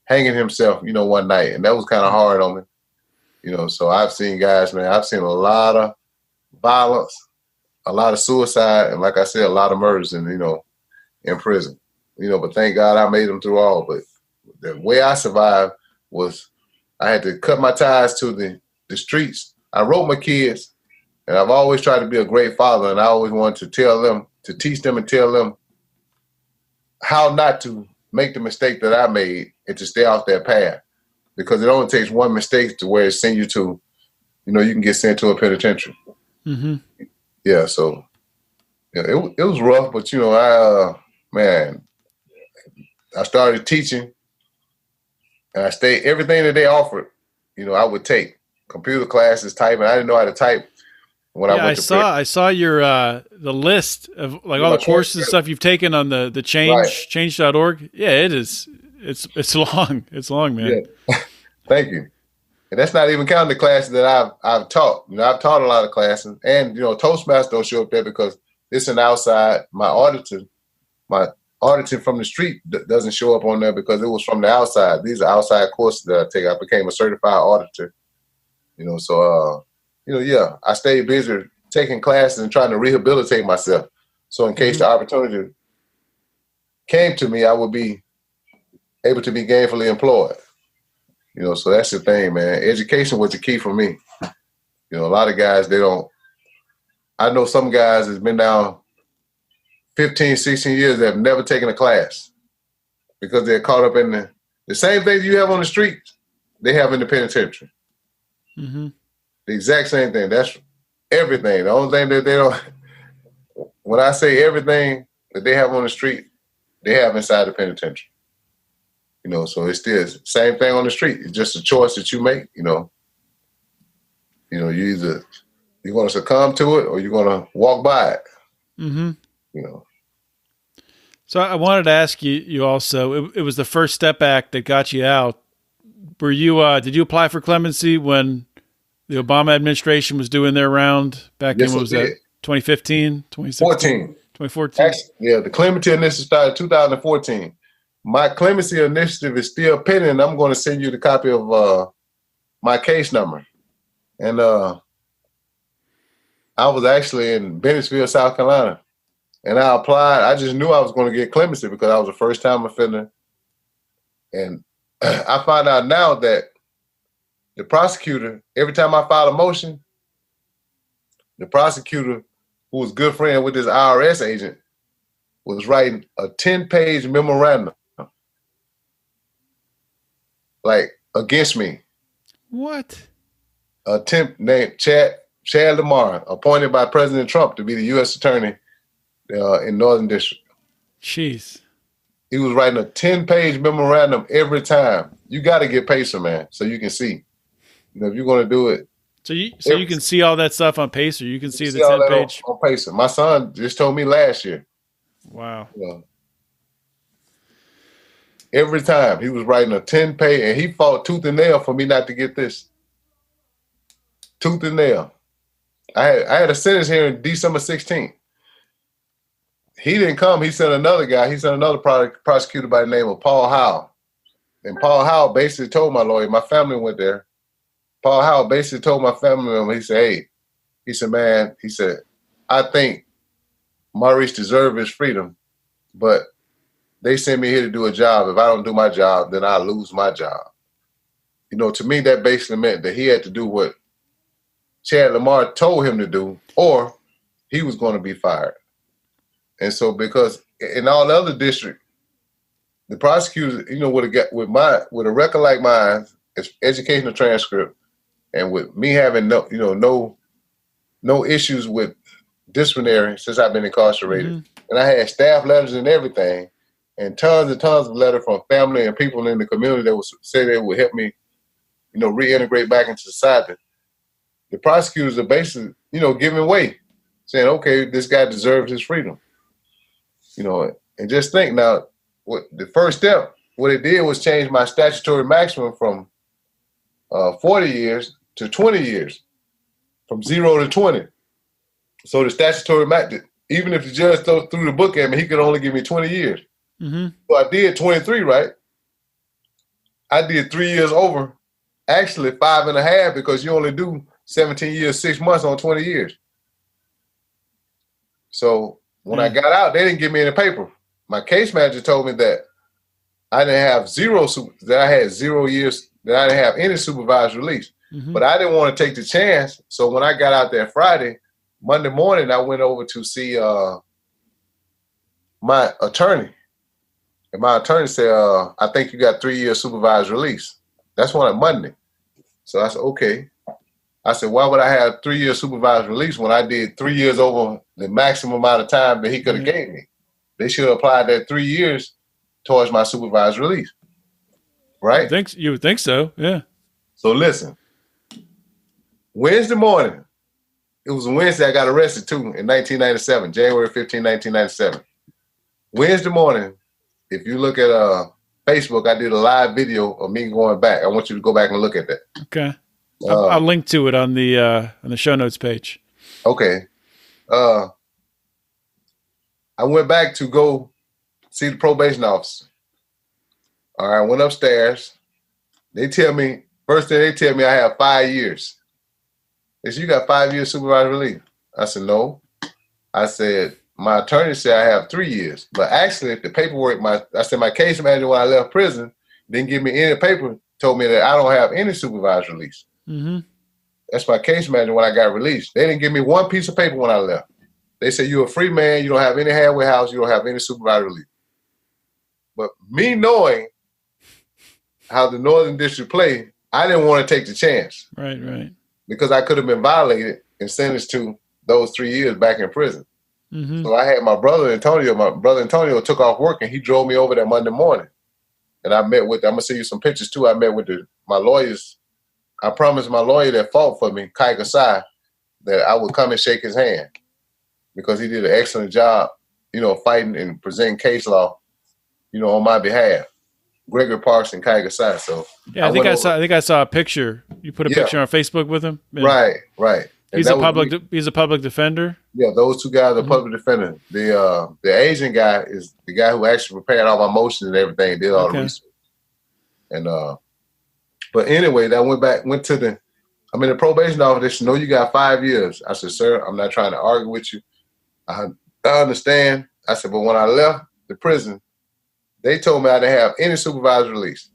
hanging himself, one night. And that was kind of hard on me. So I've seen guys, man, I've seen a lot of violence, a lot of suicide, and like I said, a lot of murders in prison. But thank God I made them through all. But the way I survived was I had to cut my ties to the streets. I wrote my kids, and I've always tried to be a great father, and I always wanted to teach them and tell them how not to make the mistake that I made and to stay off that path. Because it only takes one mistake to where it sends you to, you can get sent to a penitentiary. Mm-hmm. Yeah, so it was rough, but I started teaching, and I stayed. Everything that they offered, I would take. Computer classes, typing. I didn't know how to type when I went to prison. I saw your the list of all the courses and stuff you've taken on the change.org. Yeah, it is. It's long. It's long, man. Yeah. Thank you. And that's not even counting the classes that I've taught. I've taught a lot of classes, and Toastmasters don't show up there because it's an outside. My auditing from the street doesn't show up on there because it was from the outside. These are outside courses that I take. I became a certified auditor. I stayed busy taking classes and trying to rehabilitate myself. So in case the opportunity came to me, I would be able to be gainfully employed. So that's the thing, man. Education was the key for me. A lot of guys, I know some guys that's been down 15, 16 years that have never taken a class because they're caught up in the same things you have on the street, they have in the penitentiary. Mm-hmm. The exact same thing. That's everything. The only thing that they don't, when I say everything that they have on the street, they have inside the penitentiary. So it's still the same thing on the street. It's just a choice that you make, you either you're going to succumb to it or you're going to walk by it, Mm-hmm. you know. So I wanted to ask you also, it was the First Step Act that got you out. Were you, did you apply for clemency when the Obama administration was doing their round back in, what was that, 2015, 2016? 2014? Actually, yeah, the clemency initiative started in 2014. My clemency initiative is still pending. I'm going to send you the copy of my case number. And I was actually in Bennettsville, South Carolina. And I applied. I just knew I was going to get clemency because I was a first-time offender. And I find out now that the prosecutor, every time I file a motion, the prosecutor, who was good friend with this IRS agent, was writing a 10-page memorandum, like, against me. What? A temp named Chad Lamar, appointed by President Trump to be the U.S. attorney in Northern District. Jeez. He was writing a 10-page memorandum every time. You got to get Pacer, man, so you can see. If you're going to do it. So you can see all that stuff on Pacer. You can see the 10-page on Pacer. My son just told me last year. Wow. Every time he was writing a 10-page, and he fought tooth and nail for me not to get this. Tooth and nail. I had a sentence here in December 16th. He didn't come. He sent another guy. He sent another prosecutor by the name of Paul Howell. And Paul Howell basically told my lawyer, my family went there. Paul Howell basically told my family member, he said, hey, he said, man, he said, I think Maurice deserves his freedom, but they sent me here to do a job. If I don't do my job, then I lose my job. To me, that basically meant that he had to do what Chad Lamar told him to do, or he was going to be fired. And so, because in all the other districts, the prosecutors, with a record like mine, it's educational transcript, and with me having no issues with disciplinary since I've been incarcerated, and I had staff letters and everything, and tons of letters from family and people in the community that would say they would help me, reintegrate back into society. The prosecutors are basically, giving way, saying, okay, this guy deserves his freedom. And just think now, what the first step, what it did was change my statutory maximum from 40 years to 20 years, from 0 to 20. So the statutory max, even if the judge threw the book at me, he could only give me 20 years. Mm-hmm. So I did 23, right? I did 3 years over, actually 5.5, because you only do 17 years, 6 months on 20 years. So when I got out, they didn't give me any paper. My case manager told me that I didn't have that I had 0 years, that I didn't have any supervised release. Mm-hmm. But I didn't want to take the chance. So when I got out there Friday, Monday morning, I went over to see my attorney. And my attorney said, I think you got 3 years supervised release. That's on Monday. So I said, okay. I said, why would I have 3 years supervised release when I did 3 years over the maximum amount of time that he could have gave me? They should have applied that 3 years towards my supervised release. Right? You would think so, yeah. So listen, Wednesday morning, it was a Wednesday I got arrested too in 1997, January 15, 1997. Wednesday morning, if you look at Facebook, I did a live video of me going back. I want you to go back and look at that. Okay. I'll link to it on the show notes page. Okay. I went back to go see the probation officer. All right, I went upstairs. First thing they tell me I have 5 years. They said, you got 5 years supervised release. I said, no. I said, my attorney said I have 3 years. But actually, the paperwork, I said my case manager when I left prison didn't give me any paper, told me that I don't have any supervised release. Mm-hmm. That's my case manager when I got released. They didn't give me one piece of paper when I left. They said, you're a free man. You don't have any halfway house. You don't have any supervised release. But me knowing how the Northern District played, I didn't want to take the chance. Right. Because I could have been violated and sentenced to those 3 years back in prison. Mm-hmm. So I had my brother Antonio. My brother Antonio took off work and he drove me over that Monday morning. and I'm gonna send you some pictures too. I met with my lawyers. I promised my lawyer that fought for me, Kai Kasai, that I would come and shake his hand because he did an excellent job, fighting and presenting case law, on my behalf. Gregory Parks and Kai Kasai. So yeah, I think I saw a picture. You put a picture on Facebook with him. Right. He's a public defender. Yeah, those two guys are public defenders. The Asian guy is the guy who actually prepared all my motions and everything, did all the research. And but anyway, I went to the probation office. They said, "No, you got 5 years." I said, "Sir, I'm not trying to argue with you. I understand." I said, "But when I left the prison, they told me I didn't have any supervised release.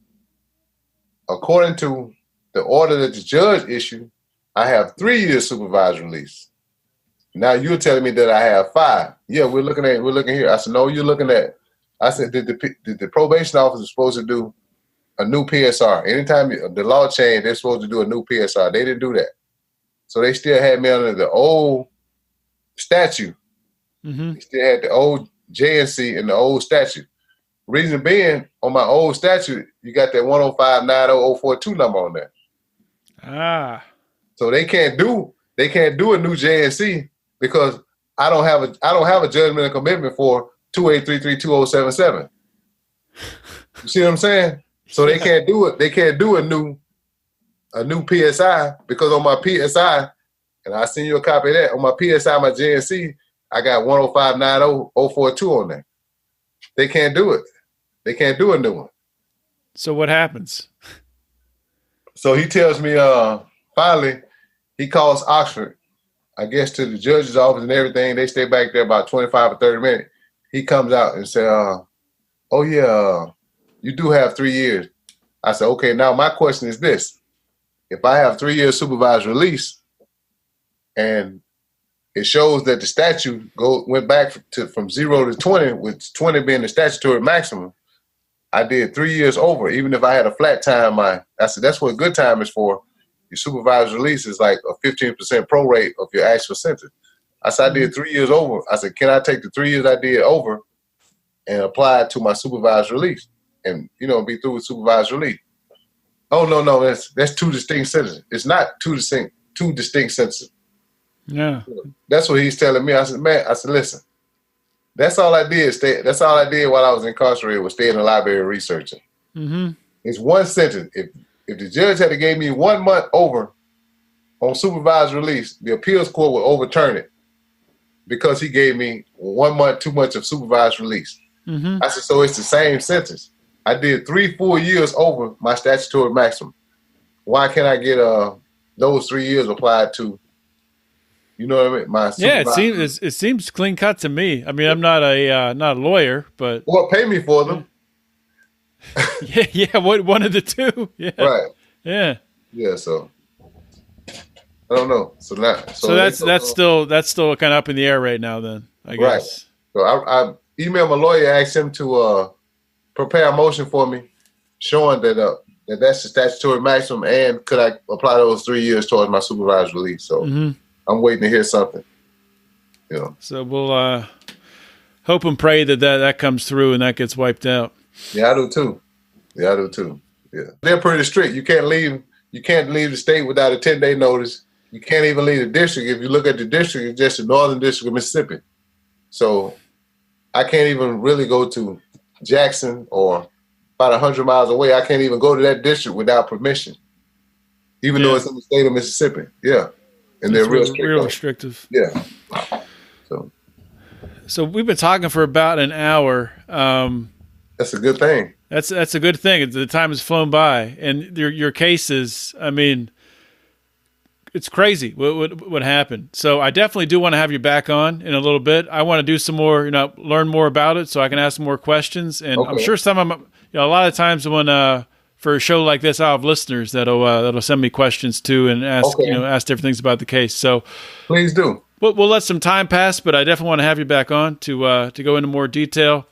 According to the order that the judge issued, I have 3 years supervised release. Now you're telling me that I have 5. Yeah, we're looking here." I said, "No, you're looking at." I said, "Did the probation officer supposed to do a new PSR? Anytime the law changed, they're supposed to do a new PSR. They didn't do that. So they still had me under the old statute. They still had the old JNC and the old statute. Reason being, on my old statute, you got that 105-90042 number on there. So they can't do a new JNC because I don't have a judgment and commitment for 28332077. You see what I'm saying? So they can't do it. They can't do a new PSI because on my PSI, and I'll send you a copy of that. On my PSI, my JNC, I got 105-90042 on there. They can't do it. They can't do a new one. So what happens? So he tells me, finally, he calls Oxford, I guess, to the judge's office and everything. They stay back there about 25 or 30 minutes. He comes out and says, "Oh, yeah, you do have 3 years." I said, "Okay, now my question is this. If I have 3 years supervised release and it shows that the statute went back from 0 to 20, with 20 being the statutory maximum, I did 3 years over. Even if I had a flat time, I said, that's what good time is for. Your supervised release is like a 15% prorate of your actual sentence." I said, "I did 3 years over." I said, "Can I take the 3 years I did over and apply it to my supervised release and, be through with supervised release?" "Oh, no, that's two distinct sentences." It's not two distinct sentences. Yeah. That's what he's telling me. I said, "Man," I said, "Listen, that's all I did. That's all I did while I was incarcerated was stay in the library researching." It's one sentence. If the judge had to gave me 1 month over on supervised release, the appeals court would overturn it because he gave me 1 month too much of supervised release. I said, so it's the same sentence. I did 3 full years over my statutory maximum. Why can't I get those 3 years applied to, you know what I mean? It seems clean cut to me. I mean, I'm not a lawyer, but well, pay me for them. yeah. What one of the two? Yeah. Right. Yeah. Yeah. So I don't know. So that's still kind of up in the air right now. Then I guess. Right. So I emailed my lawyer, asked him to prepare a motion for me, showing that that's the statutory maximum, and could I apply those 3 years towards my supervised release. So I'm waiting to hear something. So we'll hope and pray that comes through and that gets wiped out. Yeah, I do too. Yeah, they're pretty strict. You can't leave the state without a 10-day notice. You can't even leave the district. If you look at the district, it's just the Northern District of Mississippi. So I can't even really go to Jackson or about 100 miles away. I can't even go to that district without permission, even though it's in the state of Mississippi. Yeah, and they're real restrictive. Yeah. So we've been talking for about an hour. That's a good thing. That's a good thing. The time has flown by, and your cases. I mean, it's crazy what happened. So I definitely do want to have you back on in a little bit. I want to do some more, learn more about it, so I can ask more questions. And okay. I'm sure a lot of times when for a show like this, I'll have listeners that'll send me questions too and ask ask different things about the case. So please do. We'll let some time pass, but I definitely want to have you back on to go into more detail.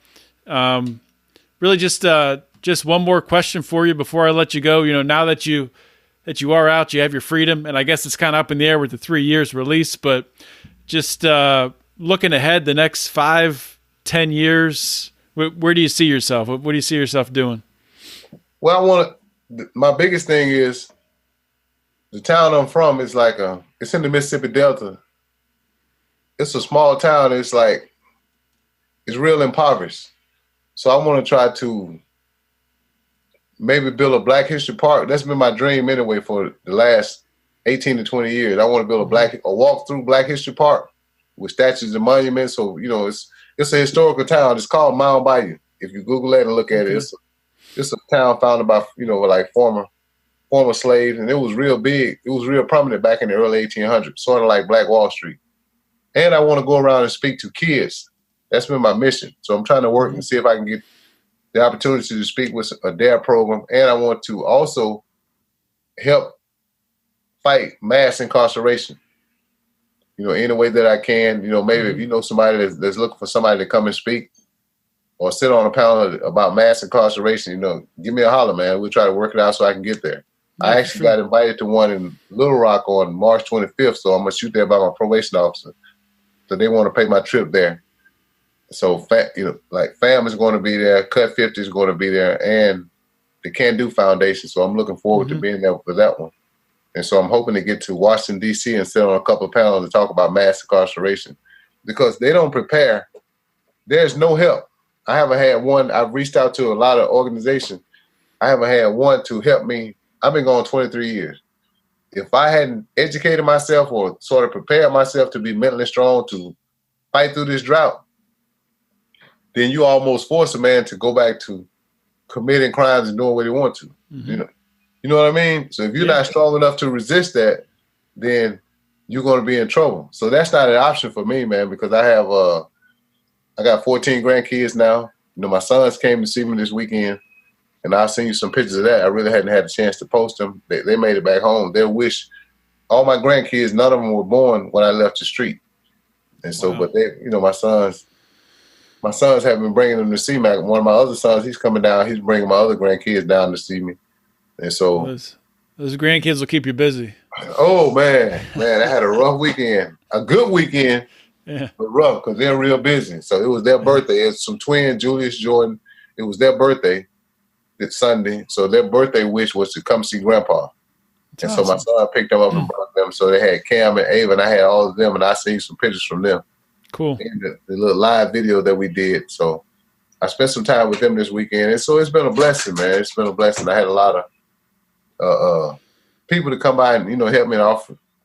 Really, just one more question for you before I let you go. Now that you are out, you have your freedom, and I guess it's kind of up in the air with the 3 years release. But just looking ahead, the next 5-10 years, where do you see yourself? What do you see yourself doing? Well, my biggest thing is the town I'm from is it's in the Mississippi Delta. It's a small town. It's real impoverished. So I want to try to maybe build a Black History Park. That's been my dream anyway for the last 18 to 20 years. I want to build a walk through Black History Park with statues and monuments. So, it's a historical town. It's called Mound Bayou. If you Google it and look at it, it's a town founded by, former slaves. And it was real big. It was real prominent back in the early 1800s, sort of like Black Wall Street. And I want to go around and speak to kids. That's been my mission. So I'm trying to work and see if I can get the opportunity to speak with a DARE program. And I want to also help fight mass incarceration, any way that I can. Maybe if you know somebody that's looking for somebody to come and speak or sit on a panel about mass incarceration, give me a holler, man. We'll try to work it out so I can get there. I actually got invited to one in Little Rock on March 25th, so I'm going to shoot there by my probation officer. So they want to pay my trip there. So, FAM is going to be there, Cut 50 is going to be there, and the Can Do Foundation. So I'm looking forward to being there for that one. And so I'm hoping to get to Washington, D.C. and sit on a couple of panels to talk about mass incarceration because they don't prepare. There's no help. I haven't had one. I've reached out to a lot of organizations. I haven't had one to help me. I've been going 23 years. If I hadn't educated myself or sort of prepared myself to be mentally strong to fight through this drought, then you almost force a man to go back to committing crimes and doing what he wants to. You know what I mean? So if you're not strong enough to resist that, then you're going to be in trouble. So that's not an option for me, man, because I got 14 grandkids now. My sons came to see me this weekend, and I'll send you some pictures of that. I really hadn't had a chance to post them. They made it back home. Their wish, all my grandkids, none of them were born when I left the street. And so, but they, my sons have been bringing them to see me. One of my other sons, he's coming down. He's bringing my other grandkids down to see me. And so those grandkids will keep you busy. Oh, man, I had a rough weekend. A good weekend, but rough because they're real busy. So it was their birthday. It's some twin, Julius, Jordan. It was their birthday this Sunday. So their birthday wish was to come see Grandpa. That's awesome. So my son picked them up and brought them. So they had Cam and Ava, and I had all of them, and I seen some pictures from them. Cool. And the little live video that we did. So I spent some time with them this weekend. And so it's been a blessing, man. It's been a blessing. I had a lot of people to come by and, help me and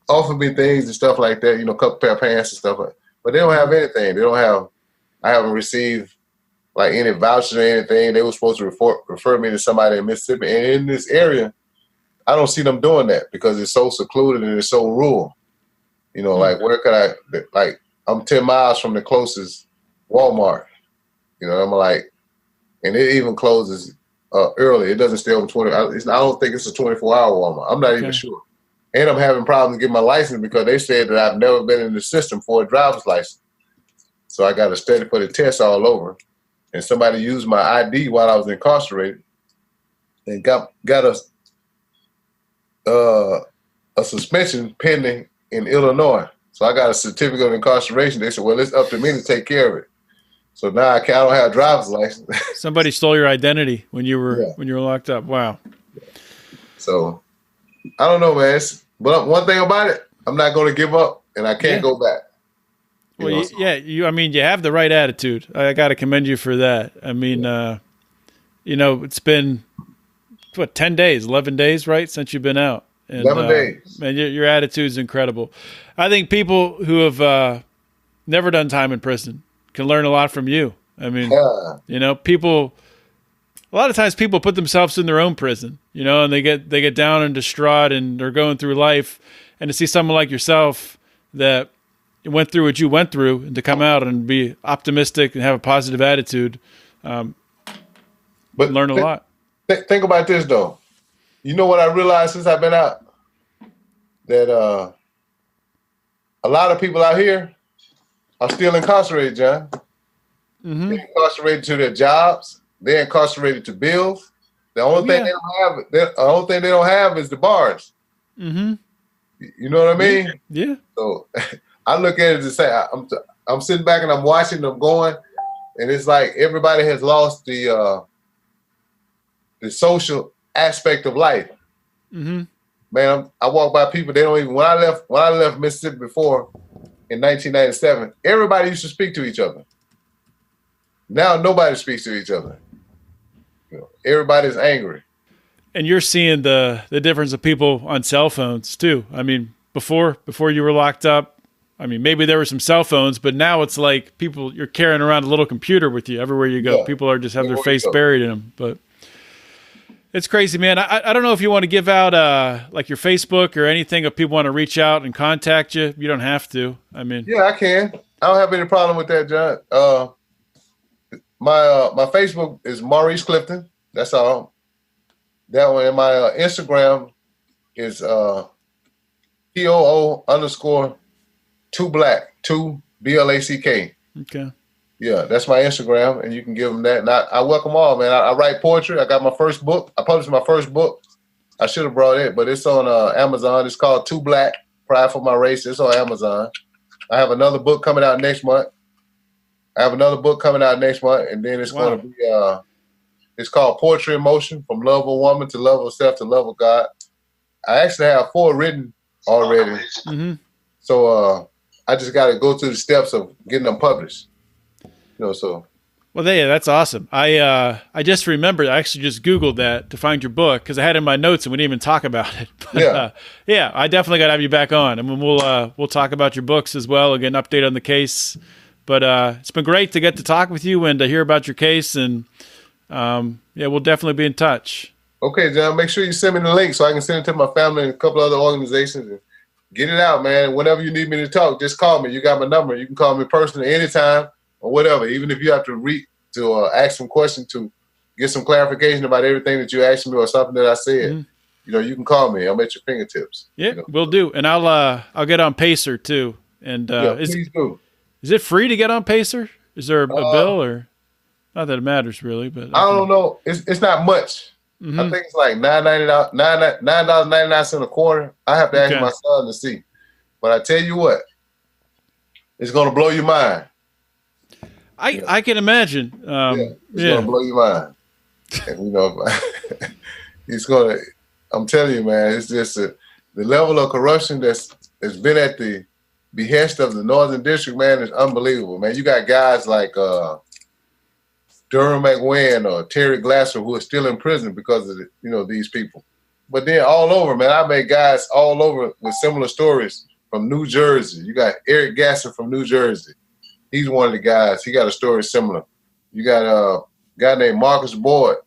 offer me things and stuff like that, a couple pair of pants and stuff. But they don't have anything. I haven't received any vouchers or anything. They were supposed to refer me to somebody in Mississippi. And in this area, I don't see them doing that because it's so secluded and it's so rural. Where could I'm 10 miles from the closest Walmart. And it even closes early. It doesn't stay open 20. I don't think it's a 24-hour Walmart. I'm not even sure. And I'm having problems getting my license because they said that I've never been in the system for a driver's license. So I got to study for the test all over. And somebody used my ID while I was incarcerated and got a suspension pending in Illinois. So I got a certificate of incarceration. They said, well, it's up to me to take care of it. So now I don't have a driver's license. Somebody stole your identity when you were locked up. Wow. So I don't know, man. But one thing about it, I'm not going to give up, and I can't go back. You have the right attitude. I got to commend you for that. I mean, it's been 10 days, 11 days, right, since you've been out. And, 11 days. Man, your attitude is incredible. I think people who have never done time in prison can learn a lot from you. I mean, people. A lot of times, people put themselves in their own prison, and they get down and distraught, and they're going through life, and to see someone like yourself that went through what you went through, and to come out and be optimistic and have a positive attitude, but learn a lot. Think about this though. You know what I realized since I've been out? That a lot of people out here are still incarcerated, John. Mm-hmm. They're incarcerated to their jobs. They're incarcerated to bills. The only thing they don't have is the bars. Mm-hmm. You know what I mean? Yeah. So I look at it and say, I'm sitting back and I'm watching them going, and it's like everybody has lost the the social aspect of life. Mm-hmm. Man, I walk by people, they don't even, when I left Mississippi before in 1997, everybody used to speak to each other. Now nobody speaks to each other. Everybody's angry. And you're seeing the difference of people on cell phones too. I mean, before you were locked up, I mean, maybe there were some cell phones, but now it's like you're carrying around a little computer with you everywhere you go. Yeah. People are just have their face buried in them, but it's crazy, man. I don't know if you want to give out like your Facebook or anything if people want to reach out and contact you. You don't have to. I mean, yeah, I can. I don't have any problem with that, John. My Facebook is Maurice Clifton. That's all. That one. And my Instagram is POO_2black, BLACK. Okay. Yeah, that's my Instagram, and you can give them that. And I welcome all, man. I write poetry. I got my first book. I published my first book. I should have brought it, but it's on Amazon. It's called 2 Black, Pride for My Race. It's on Amazon. I have another book coming out next month. And then it's going to be, it's called Poetry in Motion, From Love of Woman to Love of Self to Love of God. I actually have 4 written already. Mm-hmm. So I just got to go through the steps of getting them published. So. Well, that's awesome. I just remembered, I actually just Googled that to find your book because I had it in my notes and we didn't even talk about it. But, yeah. I definitely got to have you back on. And we'll talk about your books as well, again, update on the case. But it's been great to get to talk with you and to hear about your case. And we'll definitely be in touch. Okay, John, make sure you send me the link so I can send it to my family and a couple other organizations. And get it out, man. Whenever you need me to talk, just call me. You got my number. You can call me personally anytime. Or whatever, even if you have to ask some questions to get some clarification about everything that you asked me or something that I said, mm-hmm. You can call me. I'm at your fingertips. Yeah, we'll do. And I'll get on Pacer too. And please do. Is it free to get on Pacer? Is there a bill or not that it matters really? But I don't know. It's not much. Mm-hmm. I think it's like $9.99 a quarter. I have to ask my son to see. But I tell you what, it's gonna blow your mind. I can imagine. It's gonna blow your mind. And, it's gonna. I'm telling you, man. It's just the level of corruption that's been at the behest of the Northern District, man, is unbelievable, man. You got guys like Durham McWinn or Terry Glasser who are still in prison because of these people. But then all over, man, I met guys all over with similar stories from New Jersey. You got Eric Gasser from New Jersey. He's one of the guys. He got a story similar. You got a guy named Marcus Boyd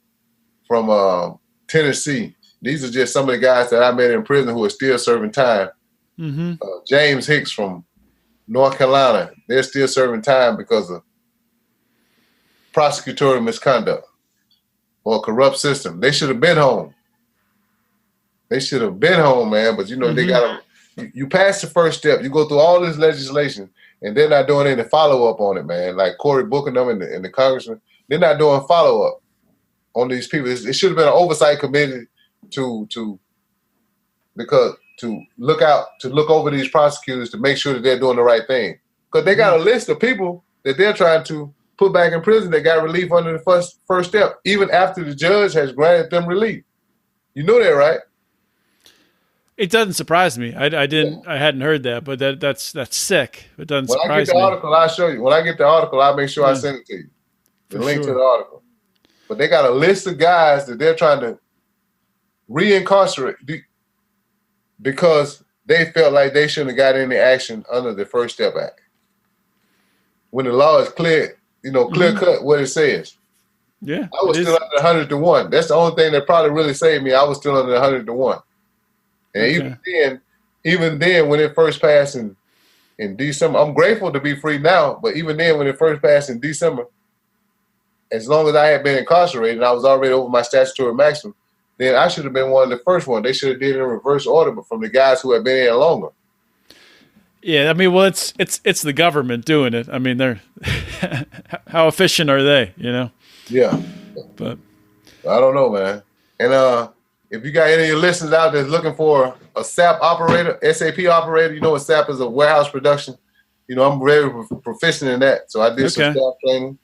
from Tennessee. These are just some of the guys that I met in prison who are still serving time. Mm-hmm. James Hicks from North Carolina. They're still serving time because of prosecutorial misconduct or corrupt system. They should have been home. Man. But mm-hmm. They got to. You pass the first step. You go through all this legislation. And they're not doing any follow-up on it, man. Like Cory Booker and the congressman, they're not doing follow-up on these people. It should have been an oversight committee to look over these prosecutors to make sure that they're doing the right thing. Because they got a list of people that they're trying to put back in prison that got relief under the first step, even after the judge has granted them relief. You know that, right? It doesn't surprise me. I hadn't heard that, but that's sick. It doesn't surprise me. When I get the article, I'll show you. When I get the article, I'll make sure I send it to you. The link to the article. But they got a list of guys that they're trying to re-incarcerate because they felt like they shouldn't have got any action under the First Step Act. When the law is clear cut what it says. Yeah. I was still under 100-1. That's the only thing that probably really saved me. I was still under 100-1. And even then, when it first passed in December, I'm grateful to be free now. But even then, when it first passed in December, as long as I had been incarcerated and I was already over my statutory maximum, then I should have been one of the first ones. They should have did it in reverse order, but from the guys who had been here longer. Yeah, I mean, well, it's the government doing it. I mean, they're how efficient are they? Yeah, but I don't know, man. And if you got any of your listeners out there looking for a SAP operator, SAP operator, what SAP is, a warehouse production. I'm very proficient in that. So I did some staff training,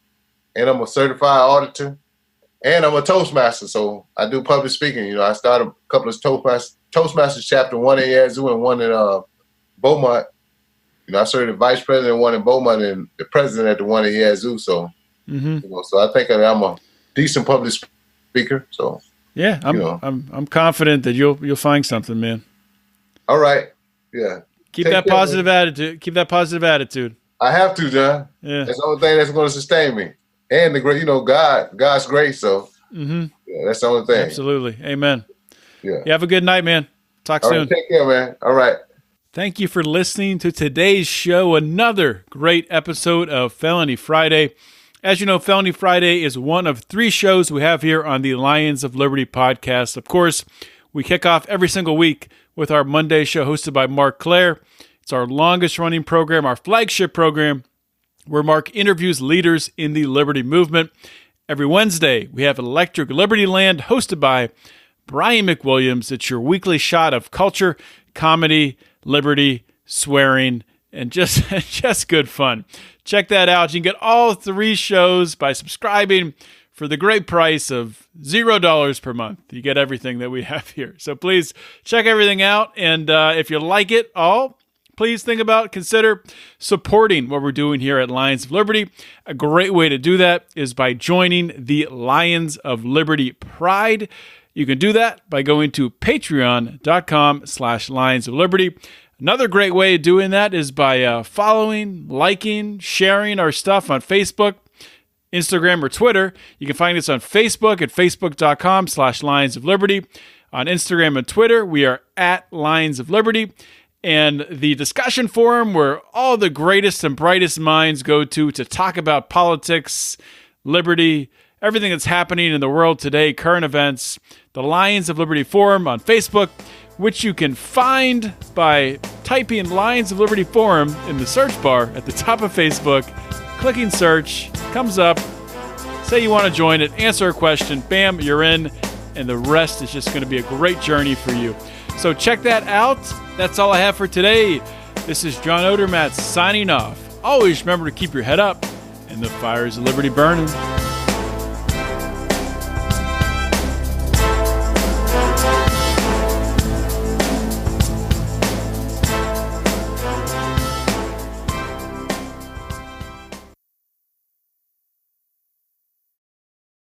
and I'm a certified auditor. And I'm a Toastmaster, so I do public speaking. I started a couple of Toastmasters chapter, one in Yazoo and one in Beaumont. I served the vice president, one in Beaumont, and the president at the one in Yazoo. So, so I think I'm a decent public speaker. So, yeah, I'm confident that you'll find something, man. All right, yeah. Keep that positive attitude. Keep that positive attitude. I have to, John. Yeah, that's the only thing that's going to sustain me, and the great, God's grace. So, yeah, that's the only thing. Absolutely, amen. Yeah. You have a good night, man. Talk soon. Right, take care, man. All right. Thank you for listening to today's show. Another great episode of Felony Friday. As you know, Felony Friday is one of 3 shows we have here on the Lions of Liberty podcast. Of course, we kick off every single week with our Monday show hosted by Mark Claire. It's our longest running program, our flagship program, where Mark interviews leaders in the Liberty movement. Every Wednesday, we have Electric Liberty Land hosted by Brian McWilliams. It's your weekly shot of culture, comedy, liberty, swearing, and just good fun. Check that out. You can get all 3 shows by subscribing for the great price of $0 per month. You get everything that we have here. So please check everything out. And if you like it all, please consider supporting what we're doing here at Lions of Liberty. A great way to do that is by joining the Lions of Liberty Pride. You can do that by going to patreon.com/Lions of Liberty. Another great way of doing that is by following, liking, sharing our stuff on Facebook, Instagram, or Twitter. You can find us on Facebook at facebook.com/Lions of Liberty. On Instagram and Twitter, we are at Lions of Liberty. And the discussion forum where all the greatest and brightest minds go to talk about politics, liberty, everything that's happening in the world today, current events, the Lions of Liberty Forum on Facebook, which you can find by typing Lions of Liberty Forum in the search bar at the top of Facebook, clicking search, comes up, say you want to join it, answer a question, bam, you're in, and the rest is just going to be a great journey for you. So check that out. That's all I have for today. This is John Odermatt signing off. Always remember to keep your head up and the fires of liberty burning.